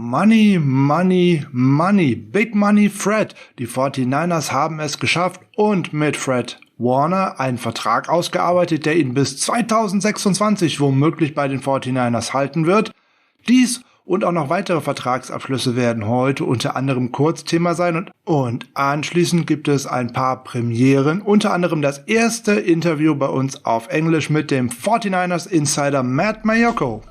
Money, Money, Money. Big Money Fred. Die 49ers haben es geschafft und mit Fred Warner einen Vertrag ausgearbeitet, der ihn bis 2026 womöglich bei den 49ers halten wird. Dies und auch noch weitere Vertragsabschlüsse werden heute unter anderem Kurzthema sein und anschließend gibt es ein paar Premieren, unter anderem das erste Interview bei uns auf Englisch mit dem 49ers Insider Matt Maiocco.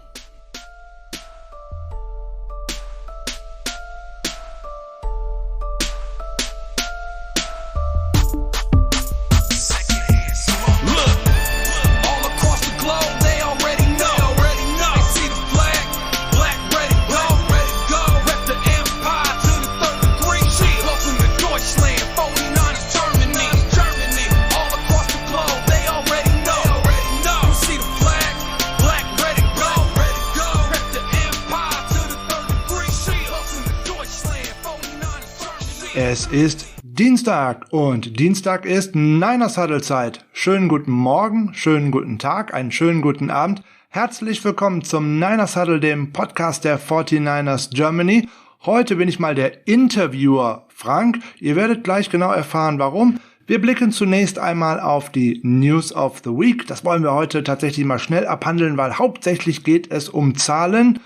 Es ist Dienstag und Dienstag ist Niners Huddle Zeit. Schönen guten Morgen, schönen guten Tag, einen schönen guten Abend. Herzlich willkommen zum Niners Huddle, dem Podcast der 49ers Germany. Heute bin ich mal der Interviewer Frank. Ihr werdet gleich genau erfahren, warum. Wir blicken zunächst einmal auf die News of the Week. Das wollen wir heute tatsächlich mal schnell abhandeln, weil hauptsächlich geht es um Zahlen.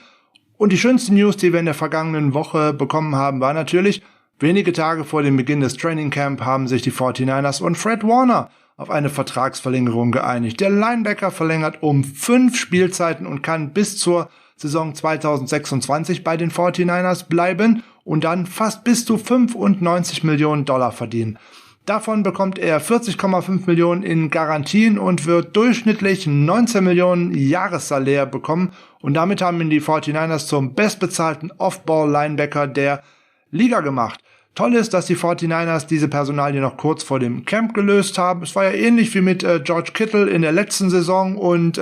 Und die schönste News, die wir in der vergangenen Woche bekommen haben, war natürlich: wenige Tage vor dem Beginn des Training Camp haben sich die 49ers und Fred Warner auf eine Vertragsverlängerung geeinigt. Der Linebacker verlängert um 5 Spielzeiten und kann bis zur Saison 2026 bei den 49ers bleiben und dann fast bis zu 95 Millionen Dollar verdienen. Davon bekommt er 40,5 Millionen in Garantien und wird durchschnittlich 19 Millionen Jahressalär bekommen. Und damit haben ihn die 49ers zum bestbezahlten Off-Ball-Linebacker der Liga gemacht. Toll ist, dass die 49ers diese Personalie noch kurz vor dem Camp gelöst haben. Es war ja ähnlich wie mit George Kittle in der letzten Saison und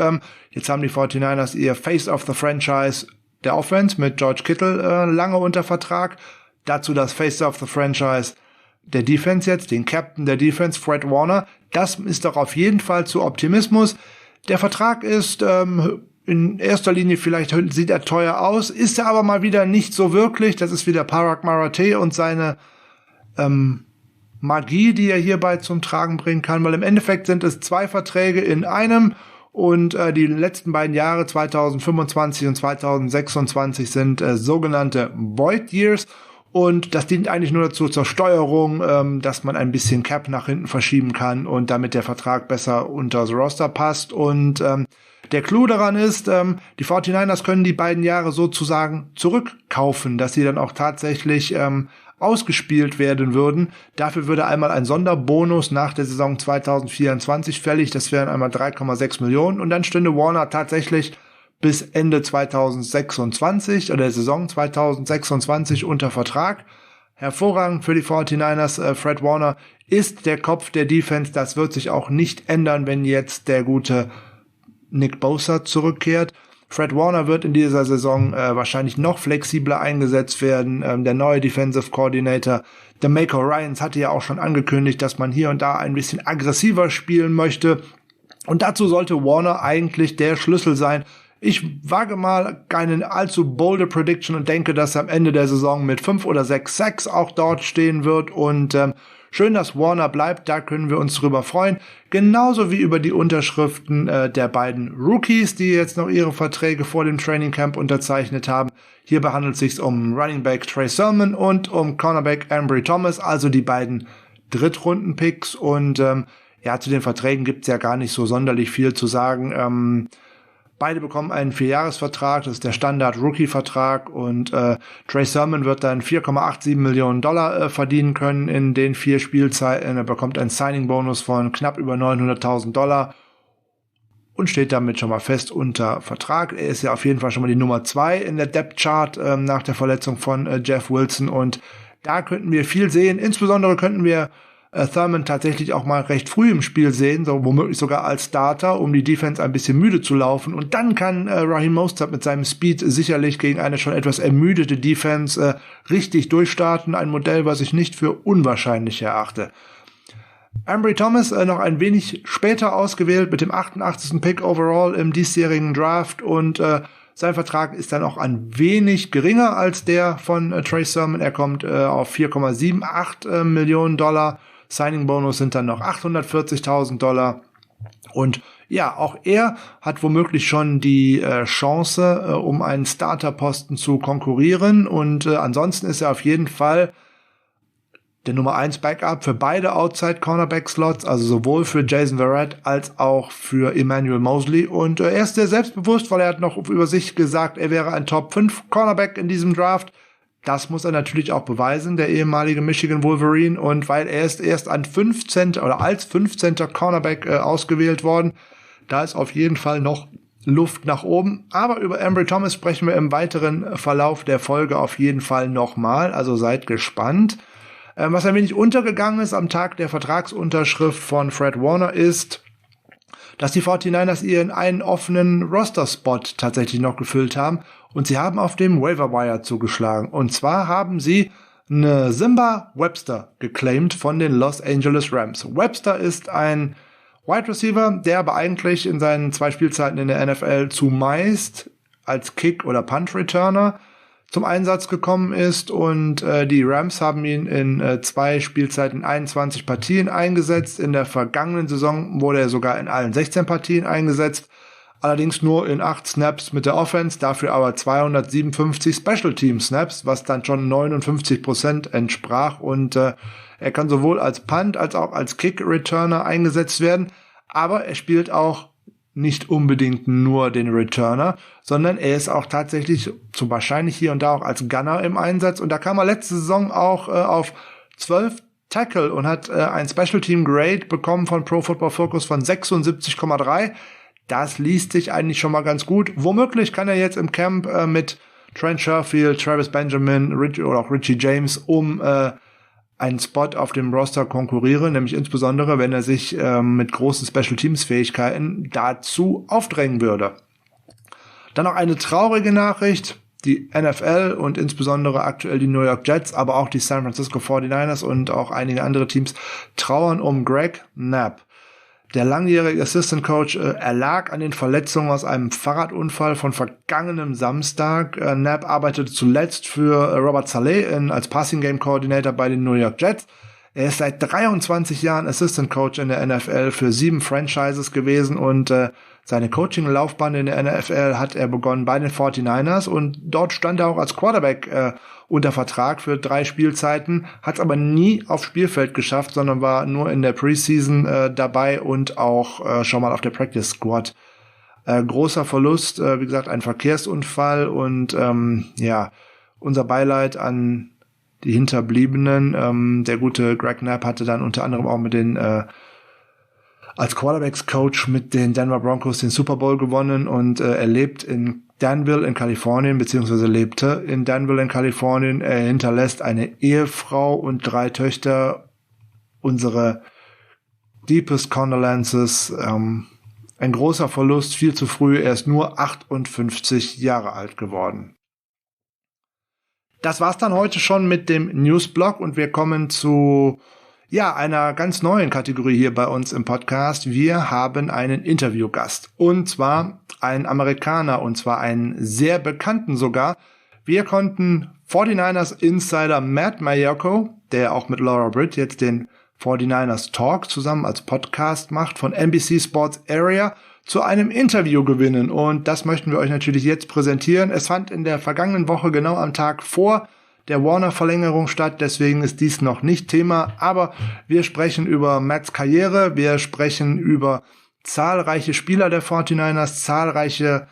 jetzt haben die 49ers ihr Face of the Franchise der Offense mit George Kittle lange unter Vertrag. Dazu das Face of the Franchise der Defense jetzt, den Captain der Defense, Fred Warner. Das ist doch auf jeden Fall zu Optimismus. Der Vertrag ist in erster Linie, vielleicht sieht er teuer aus, ist er aber mal wieder nicht so wirklich. Das ist wieder Parag Marate und seine Magie, die er hierbei zum Tragen bringen kann, weil im Endeffekt sind es 2 Verträge in einem und die letzten beiden Jahre, 2025 und 2026, sind sogenannte Void Years und das dient eigentlich nur dazu zur Steuerung, dass man ein bisschen Cap nach hinten verschieben kann und damit der Vertrag besser unter das Roster passt und der Clou daran ist, die 49ers können die beiden Jahre sozusagen zurückkaufen, dass sie dann auch tatsächlich ausgespielt werden würden. Dafür würde einmal ein Sonderbonus nach der Saison 2024 fällig. Das wären einmal 3,6 Millionen. Und dann stünde Warner tatsächlich bis Ende 2026 oder der Saison 2026 unter Vertrag. Hervorragend für die 49ers. Fred Warner ist der Kopf der Defense. Das wird sich auch nicht ändern, wenn jetzt der gute Nick Bosa zurückkehrt. Fred Warner wird in dieser Saison wahrscheinlich noch flexibler eingesetzt werden. Der neue Defensive Coordinator, DeMeco Ryans, hatte ja auch schon angekündigt, dass man hier und da ein bisschen aggressiver spielen möchte. Und dazu sollte Warner eigentlich der Schlüssel sein. Ich wage mal keine allzu bolde Prediction und denke, dass er am Ende der Saison mit 5 oder 6 Sacks auch dort stehen wird und schön, dass Warner bleibt, da können wir uns drüber freuen. Genauso wie über die Unterschriften der beiden Rookies, die jetzt noch ihre Verträge vor dem Training Camp unterzeichnet haben. Hierbei handelt es sich um Running Back Trey Sermon und um Cornerback Ambry Thomas, also die beiden Drittrunden-Picks. Und zu den Verträgen gibt's ja gar nicht so sonderlich viel zu sagen. Beide bekommen einen 4-Jahres-Vertrag, das ist der Standard-Rookie-Vertrag und Trey Sermon wird dann 4,87 Millionen Dollar verdienen können in den 4 Spielzeiten. Er bekommt einen Signing-Bonus von knapp über 900.000 Dollar und steht damit schon mal fest unter Vertrag. Er ist ja auf jeden Fall schon mal die Nummer 2 in der Depth-Chart nach der Verletzung von Jeff Wilson und da könnten wir viel sehen. Insbesondere könnten wir Thurman tatsächlich auch mal recht früh im Spiel sehen, so womöglich sogar als Starter, um die Defense ein bisschen müde zu laufen. Und dann kann Raheem Mostert mit seinem Speed sicherlich gegen eine schon etwas ermüdete Defense richtig durchstarten. Ein Modell, was ich nicht für unwahrscheinlich erachte. Ambry Thomas noch ein wenig später ausgewählt mit dem 88. Pick overall im diesjährigen Draft und Sein Vertrag ist dann auch ein wenig geringer als der von Trey Sermon. Er kommt auf $4,78 Millionen. Signing-Bonus sind dann noch $840.000. Und ja, auch er hat womöglich schon die Chance, um einen Starterposten zu konkurrieren. Und ansonsten ist er auf jeden Fall der Nummer 1 Backup für beide Outside-Cornerback-Slots, also sowohl für Jason Verrett als auch für Emmanuel Mosley. Und er ist sehr selbstbewusst, weil er hat noch über sich gesagt, er wäre ein Top-5 Cornerback in diesem Draft. Das muss er natürlich auch beweisen, der ehemalige Michigan Wolverine. Und weil er ist erst an 15. oder als 15. Cornerback ausgewählt worden, da ist auf jeden Fall noch Luft nach oben. Aber über Ambry Thomas sprechen wir im weiteren Verlauf der Folge auf jeden Fall nochmal. Also seid gespannt. Was ein wenig untergegangen ist am Tag der Vertragsunterschrift von Fred Warner ist, dass die 49ers ihren einen offenen Roster-Spot tatsächlich noch gefüllt haben. Und sie haben auf dem Waiver-Wire zugeschlagen. Und zwar haben sie eine Simba Webster geclaimed von den Los Angeles Rams. Webster ist ein Wide Receiver, der aber eigentlich in seinen 2 Spielzeiten in der NFL zumeist als Kick- oder Punt-Returner zum Einsatz gekommen ist. Und die Rams haben ihn in 2 Spielzeiten 21 Partien eingesetzt. In der vergangenen Saison wurde er sogar in allen 16 Partien eingesetzt. Allerdings nur in 8 Snaps mit der Offense, dafür aber 257 Special Team Snaps, was dann schon 59% entsprach. Und er kann sowohl als Punt als auch als Kick-Returner eingesetzt werden. Aber er spielt auch nicht unbedingt nur den Returner, sondern er ist auch tatsächlich so wahrscheinlich hier und da auch als Gunner im Einsatz. Und da kam er letzte Saison auch auf 12 Tackle und hat ein Special Team Grade bekommen von Pro Football Focus von 76,3. Das liest sich eigentlich schon mal ganz gut. Womöglich kann er jetzt im Camp mit Trent Sherfield, Travis Benjamin oder auch Richie James um einen Spot auf dem Roster konkurrieren, nämlich insbesondere, wenn er sich mit großen Special-Teams-Fähigkeiten dazu aufdrängen würde. Dann noch eine traurige Nachricht. Die NFL und insbesondere aktuell die New York Jets, aber auch die San Francisco 49ers und auch einige andere Teams trauern um Greg Knapp. Der langjährige Assistant Coach erlag an den Verletzungen aus einem Fahrradunfall von vergangenem Samstag. Knapp arbeitete zuletzt für Robert Saleh als Passing Game Coordinator bei den New York Jets. Er ist seit 23 Jahren Assistant Coach in der NFL für 7 Franchises gewesen und seine Coaching-Laufbahn in der NFL hat er begonnen bei den 49ers und dort stand er auch als Quarterback unter Vertrag für 3 Spielzeiten, hat es aber nie aufs Spielfeld geschafft, sondern war nur in der Preseason dabei und auch schon mal auf der Practice Squad. Großer Verlust, wie gesagt, ein Verkehrsunfall und unser Beileid an die Hinterbliebenen. Der gute Greg Knapp hatte dann unter anderem auch mit den als Quarterbacks-Coach mit den Denver Broncos den Super Bowl gewonnen und er lebt in Danville in Kalifornien, beziehungsweise lebte in Danville in Kalifornien. Er hinterlässt eine Ehefrau und 3 Töchter. Unsere deepest condolences. Ein großer Verlust, viel zu früh. Er ist nur 58 Jahre alt geworden. Das war's dann heute schon mit dem Newsblog und wir kommen zu einer ganz neuen Kategorie hier bei uns im Podcast. Wir haben einen Interviewgast. Und zwar einen Amerikaner, und zwar einen sehr bekannten sogar. Wir konnten 49ers Insider Matt Maiocco, der auch mit Laura Britt jetzt den 49ers Talk zusammen als Podcast macht, von NBC Sports Area, zu einem Interview gewinnen. Und das möchten wir euch natürlich jetzt präsentieren. Es fand in der vergangenen Woche genau am Tag vor der Warner-Verlängerung statt, deswegen ist dies noch nicht Thema, aber wir sprechen über Matts Karriere, wir sprechen über zahlreiche Spieler der 49ers, zahlreiche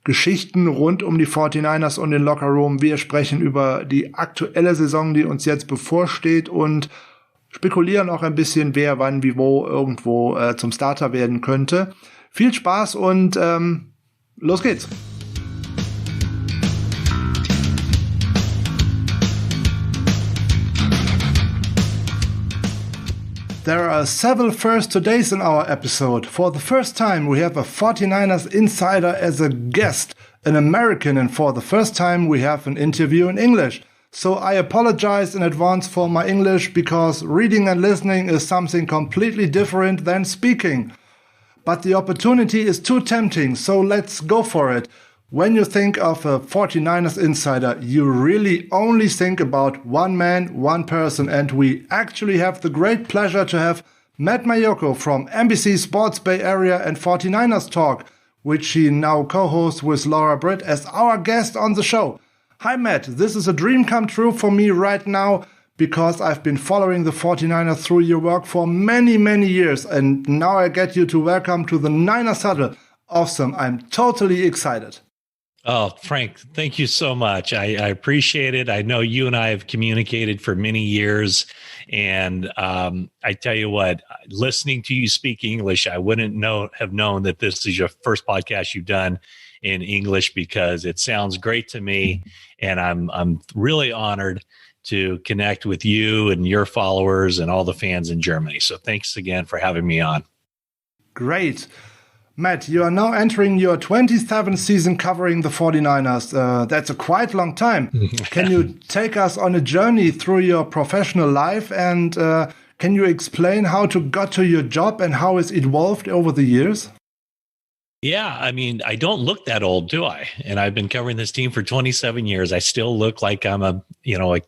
Geschichten rund um die 49ers und den Lockerroom, wir sprechen über die aktuelle Saison, die uns jetzt bevorsteht und spekulieren auch ein bisschen, wer, wann, wie, wo irgendwo zum Starter werden könnte. Viel Spaß und los geht's! There are several first todays in our episode. For the first time, we have a 49ers insider as a guest, an American, and for the first time, we have an interview in English. So I apologize in advance for my English because reading and listening is something completely different than speaking. But the opportunity is too tempting, so let's go for it. When you think of a 49ers insider, you really only think about one man, one person, and we actually have the great pleasure to have Matt Maiocco from NBC Sports Bay Area and 49ers Talk, which he now co-hosts with Laura Britt, as our guest on the show. Hi Matt, this is a dream come true for me right now because I've been following the 49ers through your work for many, many years, and now I get you to welcome to the Niners Huddle. Awesome, I'm totally excited. Oh, Frank, thank you so much. I appreciate it. I know you and I have communicated for many years. And I tell you what, listening to you speak English, I wouldn't have known that this is your first podcast you've done in English, because it sounds great to me. And I'm really honored to connect with you and your followers and all the fans in Germany. So thanks again for having me on. Great. Matt, you are now entering your 27th season covering the 49ers. That's a quite long time. Can you take us on a journey through your professional life, and can you explain how you got to your job and how it's evolved over the years? Yeah, I mean, I don't look that old, do I? And I've been covering this team for 27 years. I still look like I'm a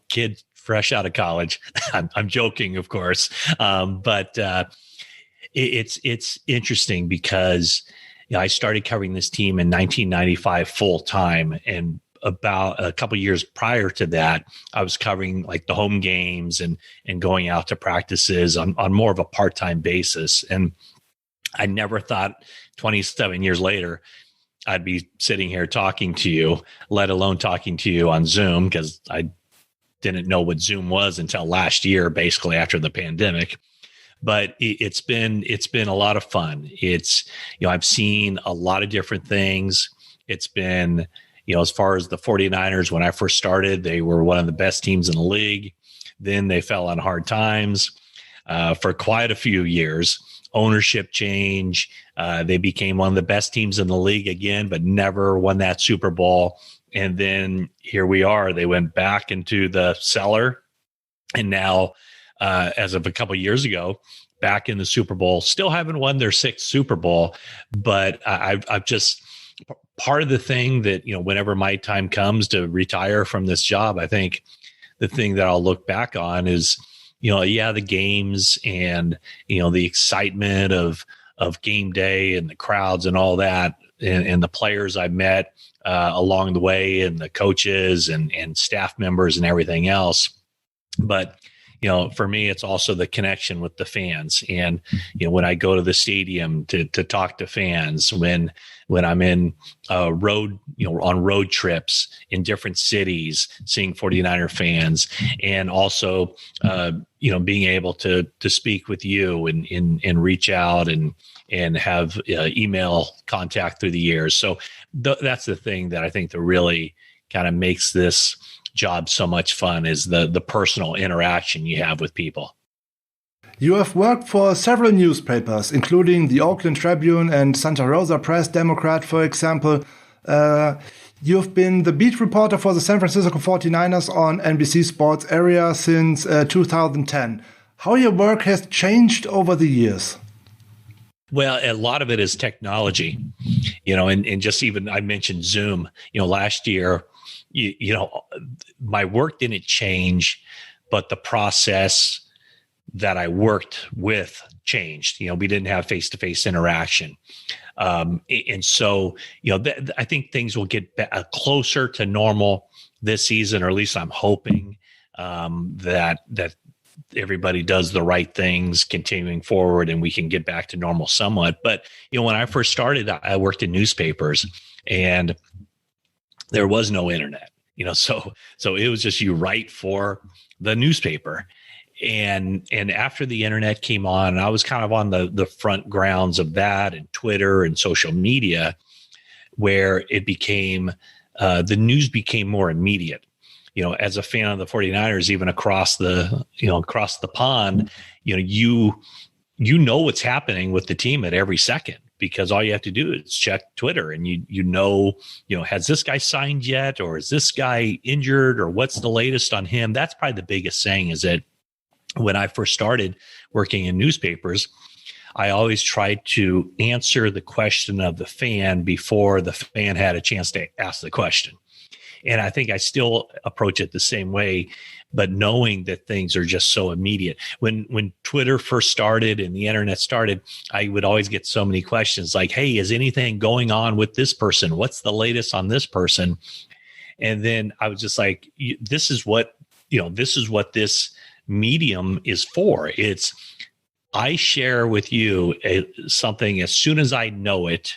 kid fresh out of college. I'm joking, of course. But it's interesting because I started covering this team in 1995 full time, and about a couple of years prior to that, I was covering like the home games and going out to practices on more of a part-time basis. And I never thought 27 years later I'd be sitting here talking to you, let alone talking to you on Zoom, because I didn't know what Zoom was until last year, basically after the pandemic. But it's been a lot of fun. It's, I've seen a lot of different things. It's been, as far as the 49ers, when I first started, they were one of the best teams in the league. Then they fell on hard times for quite a few years. Ownership change. They became one of the best teams in the league again, but never won that Super Bowl. And then here we are. They went back into the cellar, and now, as of a couple of years ago, back in the Super Bowl. Still haven't won their sixth Super Bowl, but I've just, part of the thing that, whenever my time comes to retire from this job, I think the thing that I'll look back on is, the games and, the excitement of game day and the crowds and all that, and the players I met along the way, and the coaches and staff members and everything else. But for me, it's also the connection with the fans. And, when I go to the stadium to talk to fans, when I'm in on road trips in different cities, seeing 49er fans, and also, being able to speak with you and reach out and have email contact through the years. So that's the thing that I think that really kind of makes this job so much fun, is the personal interaction you have with people. You have worked for several newspapers, including the Oakland Tribune and Santa Rosa Press Democrat, for example. You've been the beat reporter for the San Francisco 49ers on NBC Sports Area since 2010. How your work has changed over the years? Well, a lot of it is technology, and just even, I mentioned Zoom, last year, my work didn't change, but the process that I worked with changed. We didn't have face-to-face interaction. And so, I think things will get closer to normal this season, or at least I'm hoping that everybody does the right things continuing forward and we can get back to normal somewhat. But, when I first started, I worked in newspapers, and there was no internet, so it was just, you write for the newspaper. And after the internet came on, I was kind of on the front grounds of that, and Twitter and social media, where it became, the news became more immediate. As a fan of the 49ers, even across the pond, you what's happening with the team at every second, because all you have to do is check Twitter, and has this guy signed yet, or is this guy injured, or what's the latest on him? That's probably the biggest thing, is that when I first started working in newspapers, I always tried to answer the question of the fan before the fan had a chance to ask the question. And I think I still approach it the same way, but knowing that things are just so immediate. When Twitter first started and the internet started, I would always get so many questions like, hey, is anything going on with this person? What's the latest on this person? And then I was just like, this is what this medium is for. It's, I share with you something as soon as I know it,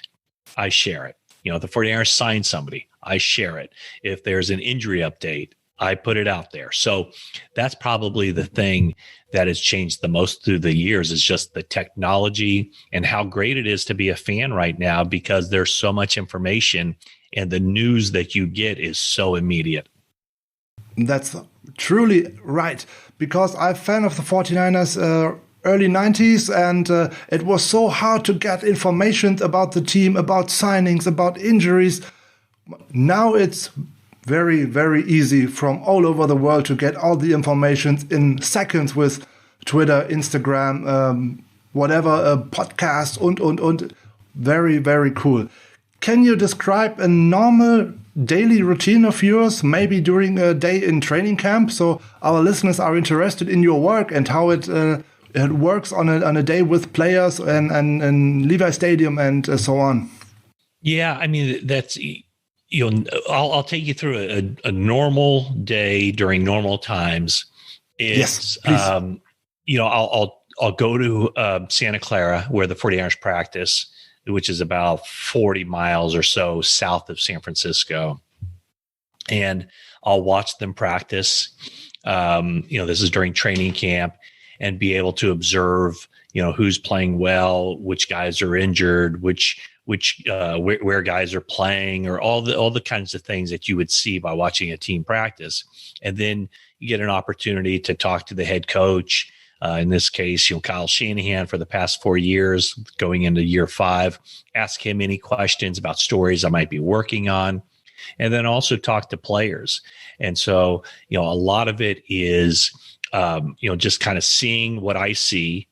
I share it. If the 49ers sign somebody, I share it. If there's an injury update, I put it out there. So that's probably the thing that has changed the most through the years, is just the technology and how great it is to be a fan right now, because there's so much information and the news that you get is so immediate. That's truly right, because I'm a fan of the 49ers early 90s, and it was so hard to get information about the team, about signings, about injuries. Now it's very, very easy from all over the world to get all the information in seconds with Twitter, Instagram, whatever, podcast and. Very, very cool. Can you describe a normal daily routine of yours, maybe during a day in training camp, so our listeners are interested in your work and how it works on a day with players and Levi Stadium and so on? Yeah, I mean, that's, I'll take you through a normal day during normal times. Yes, please. I'll go to Santa Clara, where the 49ers practice, which is about 40 miles or so south of San Francisco. And I'll watch them practice. This is during training camp, and be able to observe, who's playing well, which guys are injured, where guys are playing, or all the kinds of things that you would see by watching a team practice. And then you get an opportunity to talk to the head coach. In this case, Kyle Shanahan, for the past 4 years, going into year 5, ask him any questions about stories I might be working on, and then also talk to players. And so, a lot of it is, just kind of seeing what I see,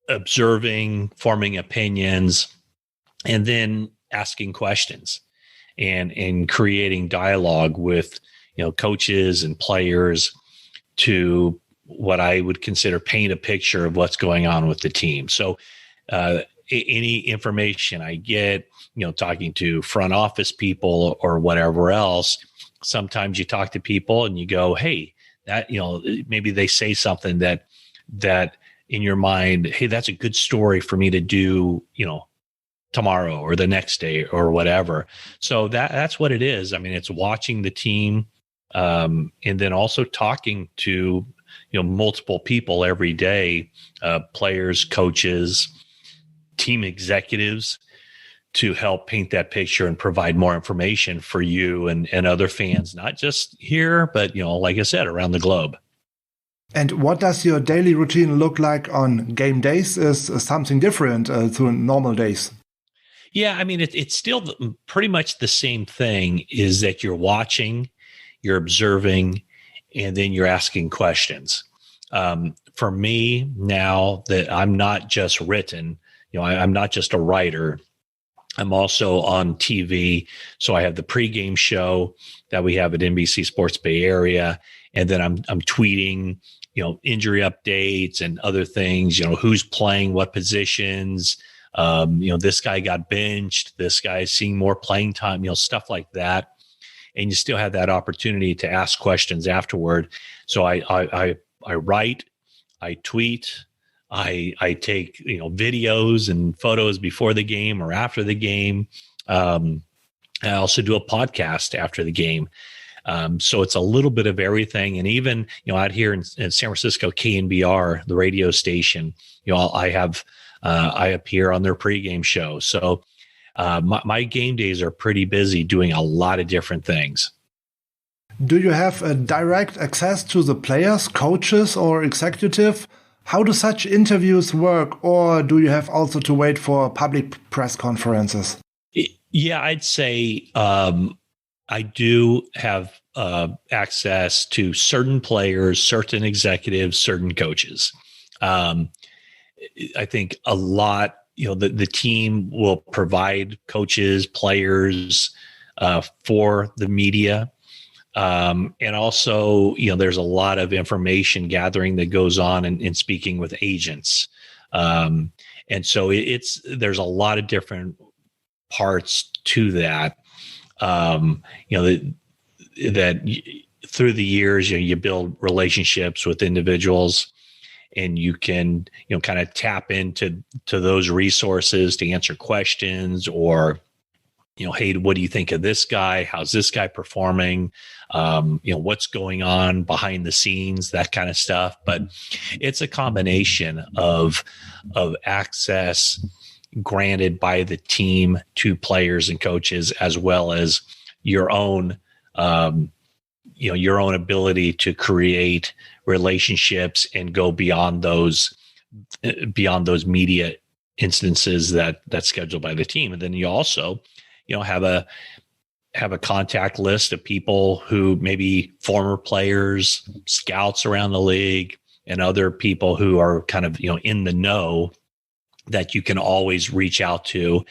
observing, forming opinions, and then asking questions and creating dialogue with, coaches and players to what I would consider paint a picture of what's going on with the team. So any information I get, talking to front office people or whatever else, sometimes you talk to people and you go, hey, that, maybe they say something that in your mind, hey, that's a good story for me to do, tomorrow or the next day or whatever. So that's what it is. I mean, it's watching the team, and then also talking to, multiple people every day, players, coaches, team executives, to help paint that picture and provide more information for you and other fans, not just here, but, like I said, around the globe. And what does your daily routine look like on game days? Is something different to normal days? Yeah, I mean, it's still pretty much the same thing, is that you're watching, you're observing, and then you're asking questions. For me, now that I'm not just written, I'm not just a writer, I'm also on TV. So I have the pregame show that we have at NBC Sports Bay Area. And then I'm tweeting, injury updates and other things, who's playing what positions, this guy got benched, this guy's seeing more playing time, stuff like that. And you still have that opportunity to ask questions afterward. So I write, I tweet, I take, videos and photos before the game or after the game. I also do a podcast after the game. So it's a little bit of everything. And even, out here in San Francisco, KNBR, the radio station, I appear on their pregame show. So my game days are pretty busy doing a lot of different things. Do you have a direct access to the players, coaches, or executive? How do such interviews work, or do you have also to wait for public press conferences? Yeah, I'd say I do have access to certain players, certain executives, certain coaches. I think a lot, the team will provide coaches, players for the media. And also, there's a lot of information gathering that goes on in speaking with agents. And so there's a lot of different parts to that. That through the years, you build relationships with individuals, and you can, kind of tap into those resources to answer questions, or, hey, what do you think of this guy? How's this guy performing? What's going on behind the scenes, that kind of stuff. But it's a combination of access granted by the team to players and coaches, as well as your own, your own ability to create relationships and go beyond those media instances that's scheduled by the team. And then you also, have a contact list of people who maybe former players, scouts around the league, and other people who are kind of, in the know, that you can always reach out to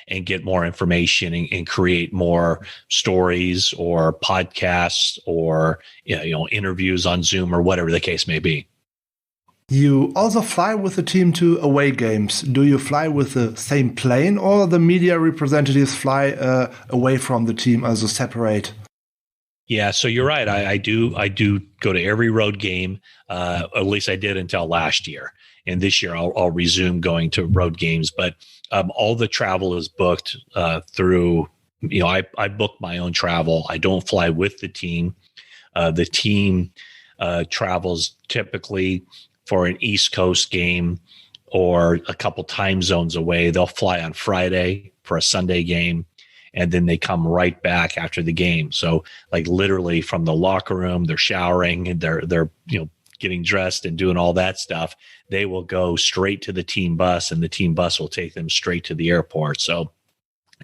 and get more information and create more stories or podcasts or, interviews on Zoom or whatever the case may be. You also fly with the team to away games. Do you fly with the same plane, or the media representatives fly away from the team, also separate? Yeah, so you're right. I do go to every road game. At least I did until last year. And this year I'll resume going to road games. But all the travel is booked through, I book my own travel. I don't fly with the team. The team travels typically for an East Coast game or a couple time zones away. They'll fly on Friday for a Sunday game, and then they come right back after the game. So like literally from the locker room, they're showering and they're getting dressed and doing all that stuff. They will go straight to the team bus, and the team bus will take them straight to the airport. So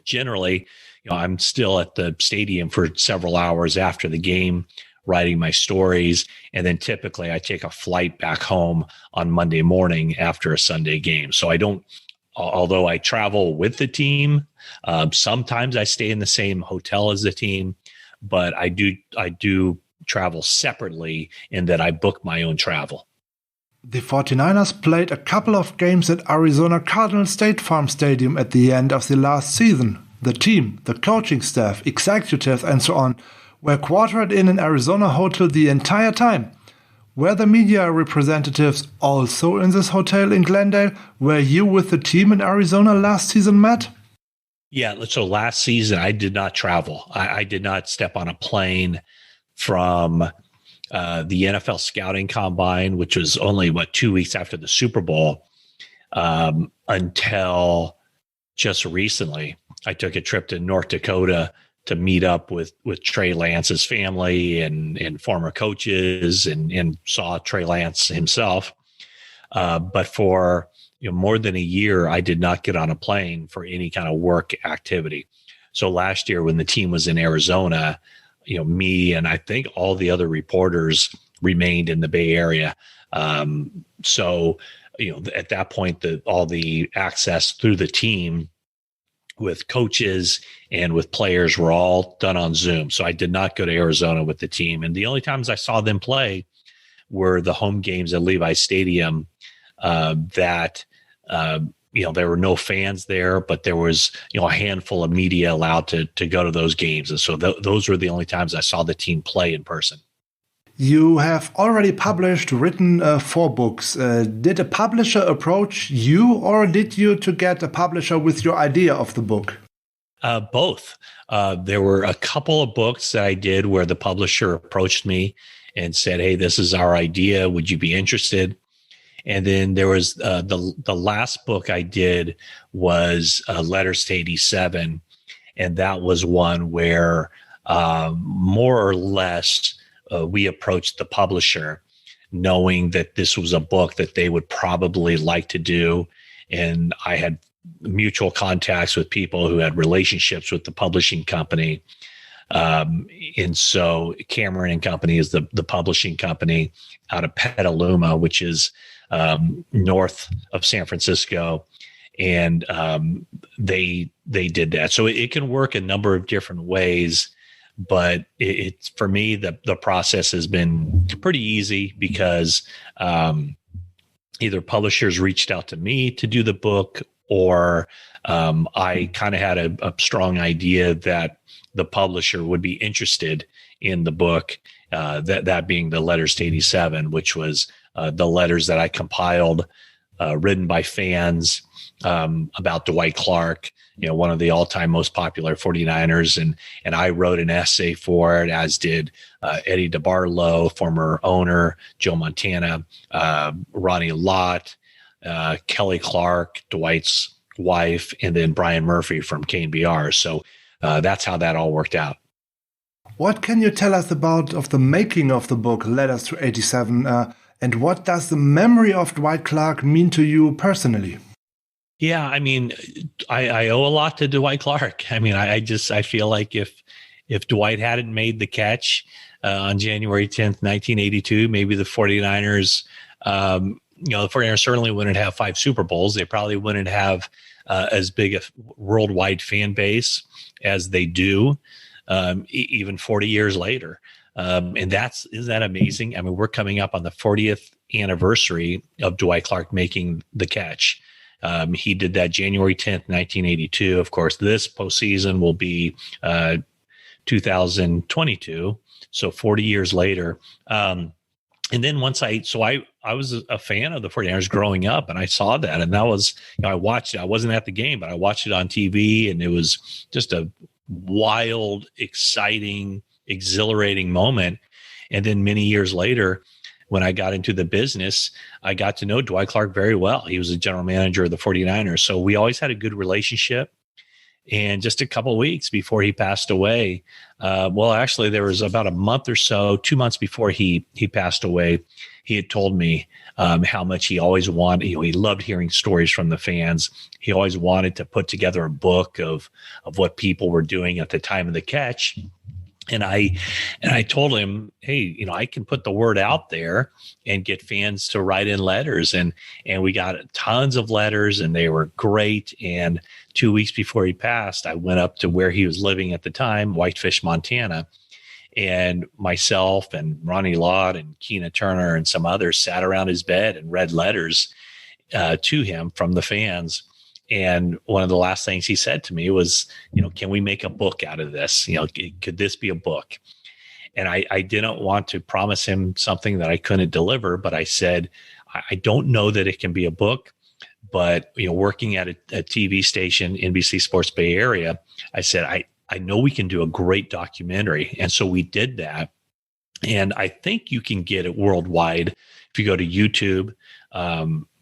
generally, I'm still at the stadium for several hours after the game, writing my stories. And then typically I take a flight back home on Monday morning after a Sunday game. So although I travel with the team, sometimes I stay in the same hotel as the team, but I do travel separately in that I book my own travel. The 49ers played a couple of games at Arizona Cardinals State Farm Stadium at the end of the last season. The team, the coaching staff, executives, and so on were quartered in an Arizona hotel the entire time. Were the media representatives also in this hotel in Glendale? Were you with the team in Arizona last season, Matt? Yeah, so last season I did not travel. I did not step on a plane from the NFL scouting combine, which was only 2 weeks after the Super Bowl, until just recently. I took a trip to North Dakota to meet up with Trey Lance's family and former coaches and saw Trey Lance himself. But for more than a year, I did not get on a plane for any kind of work activity. So last year when the team was in Arizona, me and I think all the other reporters remained in the Bay Area. So at that point, all the access through the team with coaches and with players were all done on Zoom. So I did not go to Arizona with the team. And the only times I saw them play were the home games at Levi Stadium, that there were no fans there, but there was, a handful of media allowed to go to those games. And so those were the only times I saw the team play in person. You have already written 4 books. Did a publisher approach you, or did you to get a publisher with your idea of the book? Both. There were a couple of books that I did where the publisher approached me and said, "Hey, this is our idea. Would you be interested?" And then there was the last book I did was Letters to 87. And that was one where more or less we approached the publisher knowing that this was a book that they would probably like to do. And I had mutual contacts with people who had relationships with the publishing company. And so Cameron and Company is the publishing company out of Petaluma, which is north of San Francisco. And they did that. So it can work a number of different ways. But it's for me, the process has been pretty easy because either publishers reached out to me to do the book, or I kind of had a strong idea that the publisher would be interested in the book, that being the Letters to 87, which was the letters that I compiled, written by fans about Dwight Clarke, one of the all-time most popular 49ers. And I wrote an essay for it, as did Eddie DeBartolo, former owner, Joe Montana, Ronnie Lott, Kelly Clarke, Dwight's wife, and then Brian Murphy from KNBR. So that's how that all worked out. What can you tell us about of the making of the book, Letters to 87, and what does the memory of Dwight Clarke mean to you personally? Yeah, I mean, I owe a lot to Dwight Clarke. I mean, I feel like if Dwight hadn't made the catch on January 10th, 1982, maybe the 49ers, the 49ers certainly wouldn't have 5 Super Bowls. They probably wouldn't have as big a worldwide fan base as they do, even 40 years later. And isn't that amazing? I mean, we're coming up on the 40th anniversary of Dwight Clarke making the catch. He did that January 10th, 1982. Of course, this postseason will be 2022. So 40 years later. And then once I was a fan of the 49ers growing up, and I saw that, and that was, I watched it. I wasn't at the game, but I watched it on TV, and it was just a wild, exciting, exhilarating moment. And then many years later, when I got into the business, I got to know Dwight Clarke very well. He was the general manager of the 49ers. So we always had a good relationship. And just a couple of weeks before he passed away, actually, there was about a month or so, 2 months before he passed away, he had told me how much he always wanted. He loved hearing stories from the fans. He always wanted to put together a book of what people were doing at the time of the catch. And I told him, hey, I can put the word out there and get fans to write in letters. And we got tons of letters, and they were great. And 2 weeks before he passed, I went up to where he was living at the time, Whitefish, Montana. And myself and Ronnie Lott and Keena Turner and some others sat around his bed and read letters to him from the fans. And one of the last things he said to me was, can we make a book out of this? Could this be a book? And I didn't want to promise him something that I couldn't deliver, but I said, I don't know that it can be a book, but, working at a TV station, NBC Sports Bay Area, I said, I know we can do a great documentary. And so we did that. And I think you can get it worldwide. If you go to YouTube,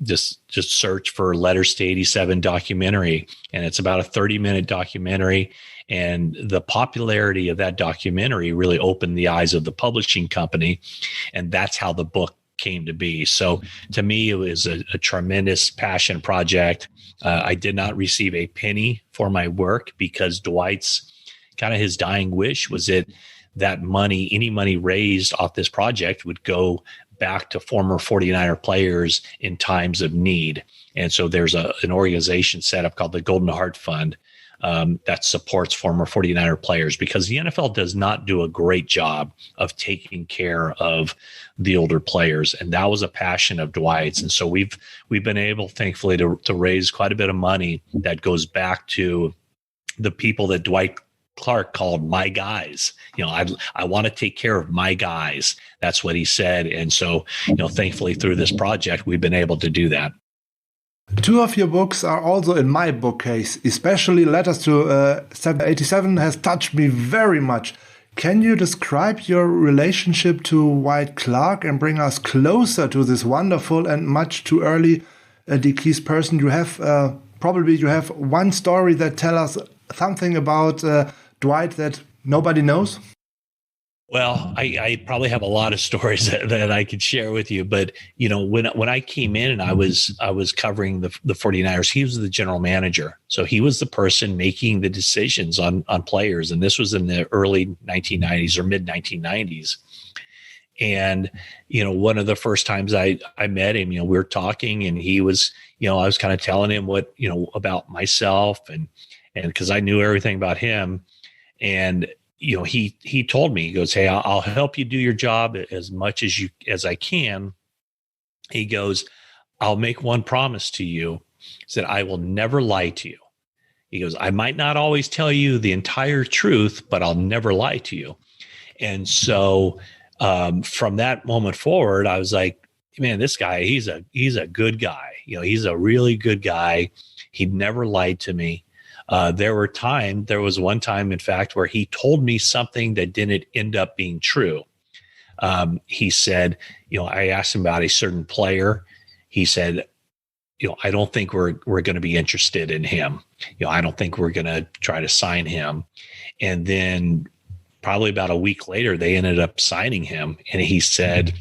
just search for Letters to 87 documentary, and it's about a 30-minute documentary. And the popularity of that documentary really opened the eyes of the publishing company, and that's how the book came to be. So to me, it was a tremendous passion project. I did not receive a penny for my work, because Dwight's kind of his dying wish was that money, any money raised off this project, would go back to former 49er players in times of need. And so there's an organization set up called the Golden Heart Fund that supports former 49er players, because the NFL does not do a great job of taking care of the older players. And that was a passion of Dwight's. And so we've been able, thankfully, to raise quite a bit of money that goes back to the people that Dwight Clarke called my guys. I want to take care of my guys. That's what he said. And so, thankfully through this project, we've been able to do that. 2 of your books are also in my bookcase, especially Letters to 87 has touched me very much. Can you describe your relationship to Dwight Clarke and bring us closer to this wonderful and much too early deceased person? You have probably one story that tells us something about Dwight that nobody knows? Well, I probably have a lot of stories that I could share with you, but when I came in and I was covering the 49ers, he was the general manager. So he was the person making the decisions on players. And this was in the early 1990s or mid 1990s. And, one of the first times I met him, we were talking, and he was, I was kind of telling him what, about myself, and because I knew everything about him. And, he told me, he goes, "Hey, I'll help you do your job as much as I can." He goes, "I'll make one promise to you," he said, "I will never lie to you." He goes, "I might not always tell you the entire truth, but I'll never lie to you." And so, from that moment forward, I was like, man, this guy, he's a good guy. He's a really good guy. He never lied to me. There was one time, in fact, where he told me something that didn't end up being true. He said, I asked him about a certain player. He said, "I don't think we're going to be interested in him. I don't think we're going to try to sign him." And then probably about a week later, they ended up signing him. And he said,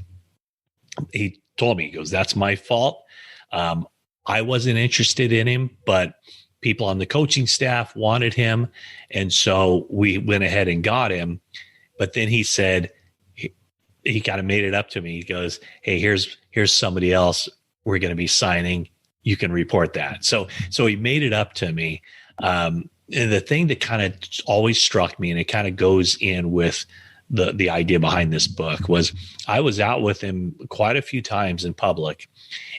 he told me, he goes, "That's my fault. I wasn't interested in him, but people on the coaching staff wanted him. And so we went ahead and got him." But then he said, he kind of made it up to me. He goes, "Hey, here's somebody else we're going to be signing. You can report that." So he made it up to me. And the thing that kind of always struck me, and it kind of goes in with the idea behind this book, was I was out with him quite a few times in public.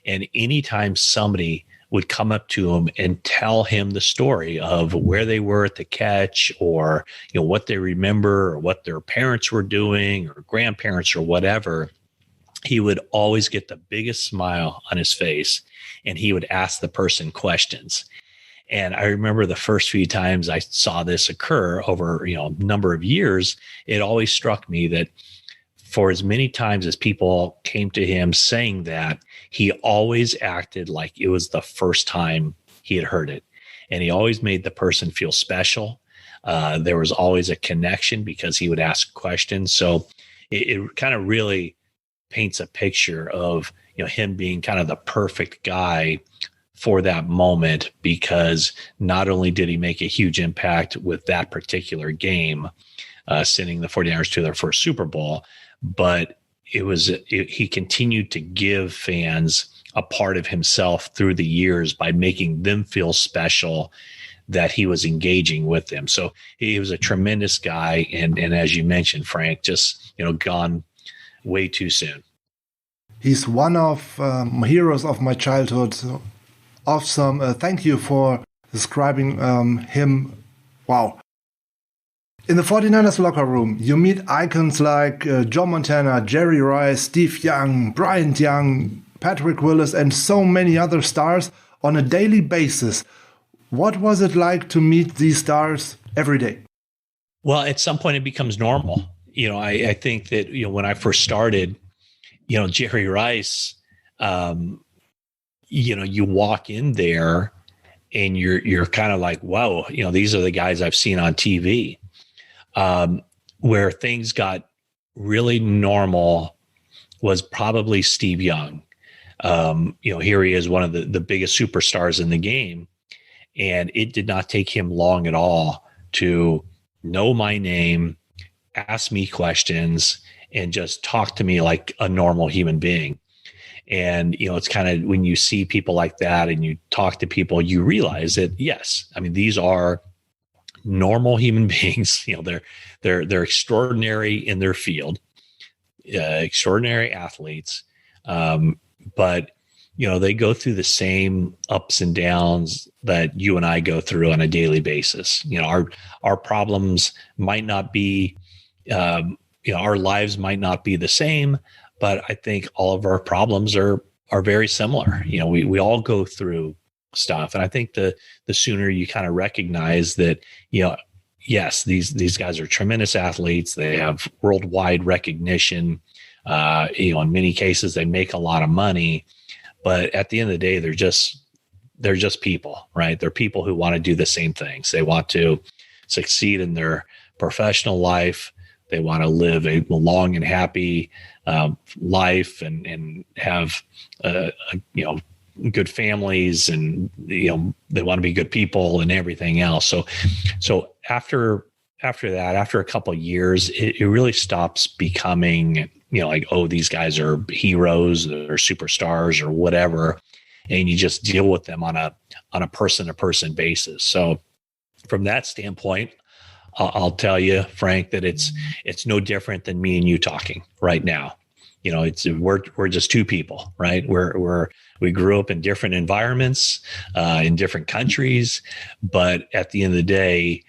And anytime somebody would come up to him and tell him the story of where they were at the catch, or, what they remember, or what their parents were doing, or grandparents, or whatever, he would always get the biggest smile on his face, and he would ask the person questions. And I remember the first few times I saw this occur over, a number of years, it always struck me that for as many times as people came to him saying that, he always acted like it was the first time he had heard it. And he always made the person feel special. There was always a connection because he would ask questions. So it kind of really paints a picture of, him being kind of the perfect guy for that moment, because not only did he make a huge impact with that particular game, sending the 49ers to their first Super Bowl, but he continued to give fans a part of himself through the years by making them feel special, that he was engaging with them. So he was a tremendous guy. And as you mentioned, Frank, just, gone way too soon. He's one of heroes of my childhood. So awesome. Thank you for describing him. Wow. In the 49ers locker room, you meet icons like Joe Montana, Jerry Rice, Steve Young, Bryant Young, Patrick Willis, and so many other stars on a daily basis. What was it like to meet these stars every day? Well, at some point it becomes normal. I think that, when I first started, Jerry Rice, you walk in there and you're kind of like, wow, these are the guys I've seen on TV. Where things got really normal was probably Steve Young. Here he is, one of the biggest superstars in the game. And it did not take him long at all to know my name, ask me questions, and just talk to me like a normal human being. And, it's kind of when you see people like that and you talk to people, you realize that, yes, I mean, these are normal human beings. They're extraordinary in their field, extraordinary athletes. But, they go through the same ups and downs that you and I go through on a daily basis. Our problems might not be, our lives might not be the same, but I think all of our problems are very similar. We all go through stuff. And I think the sooner you kind of recognize that, yes, these guys are tremendous athletes. They have worldwide recognition. In many cases, they make a lot of money, but at the end of the day, they're just people, right? They're people who want to do the same things. They want to succeed in their professional life. They want to live a long and happy life and have good families, and they want to be good people and everything else. So after that, after a couple of years, it really stops becoming like, oh, these guys are heroes or superstars or whatever. And you just deal with them on a person-to-person basis. So from that standpoint, I'll tell you, Frank, that it's no different than me and you talking right now. We're just two people, right? We grew up in different environments, in different countries, but at the end of the day,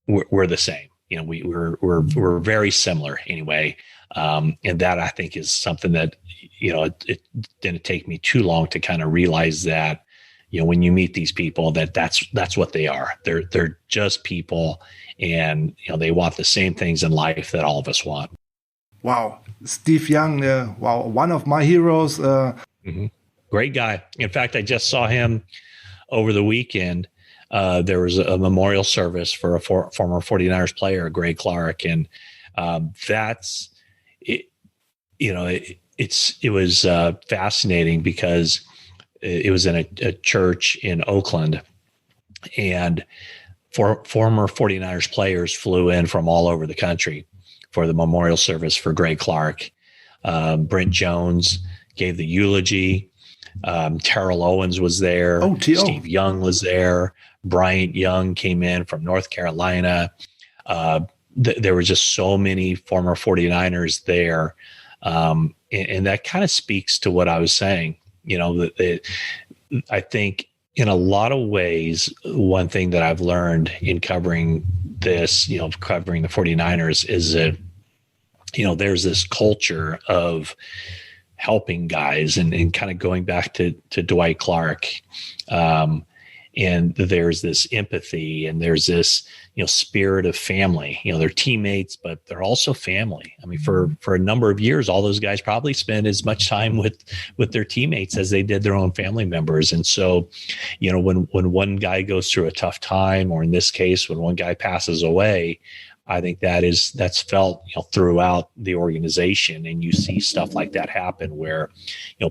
we're the same. We're very similar anyway. And that, I think, is something that, it didn't take me too long to kind of realize that, when you meet these people, that's what they are. They're just people, and, they want the same things in life that all of us want. Wow. Steve Young, wow, one of my heroes. Great guy. In fact, I just saw him over the weekend. There was a memorial service for a former 49ers player, Dwight Clarke. And that's it. It was fascinating because it was in a church in Oakland, and former 49ers players flew in from all over the country for the memorial service for Dwight Clarke. Brent Jones gave the eulogy. Terrell Owens was there. Steve Young was there. Bryant Young came in from North Carolina. There were just so many former 49ers there. And that kind of speaks to what I was saying. I think in a lot of ways, one thing that I've learned in covering this, covering the 49ers, is that, there's this culture of helping guys and kind of going back to Dwight Clarke. And there's this empathy, and there's this, spirit of family. They're teammates, but they're also family. I mean, for a number of years, all those guys probably spend as much time with their teammates as they did their own family members. And so, when one guy goes through a tough time, or in this case, when one guy passes away, I think that's felt, throughout the organization. And you see stuff like that happen where,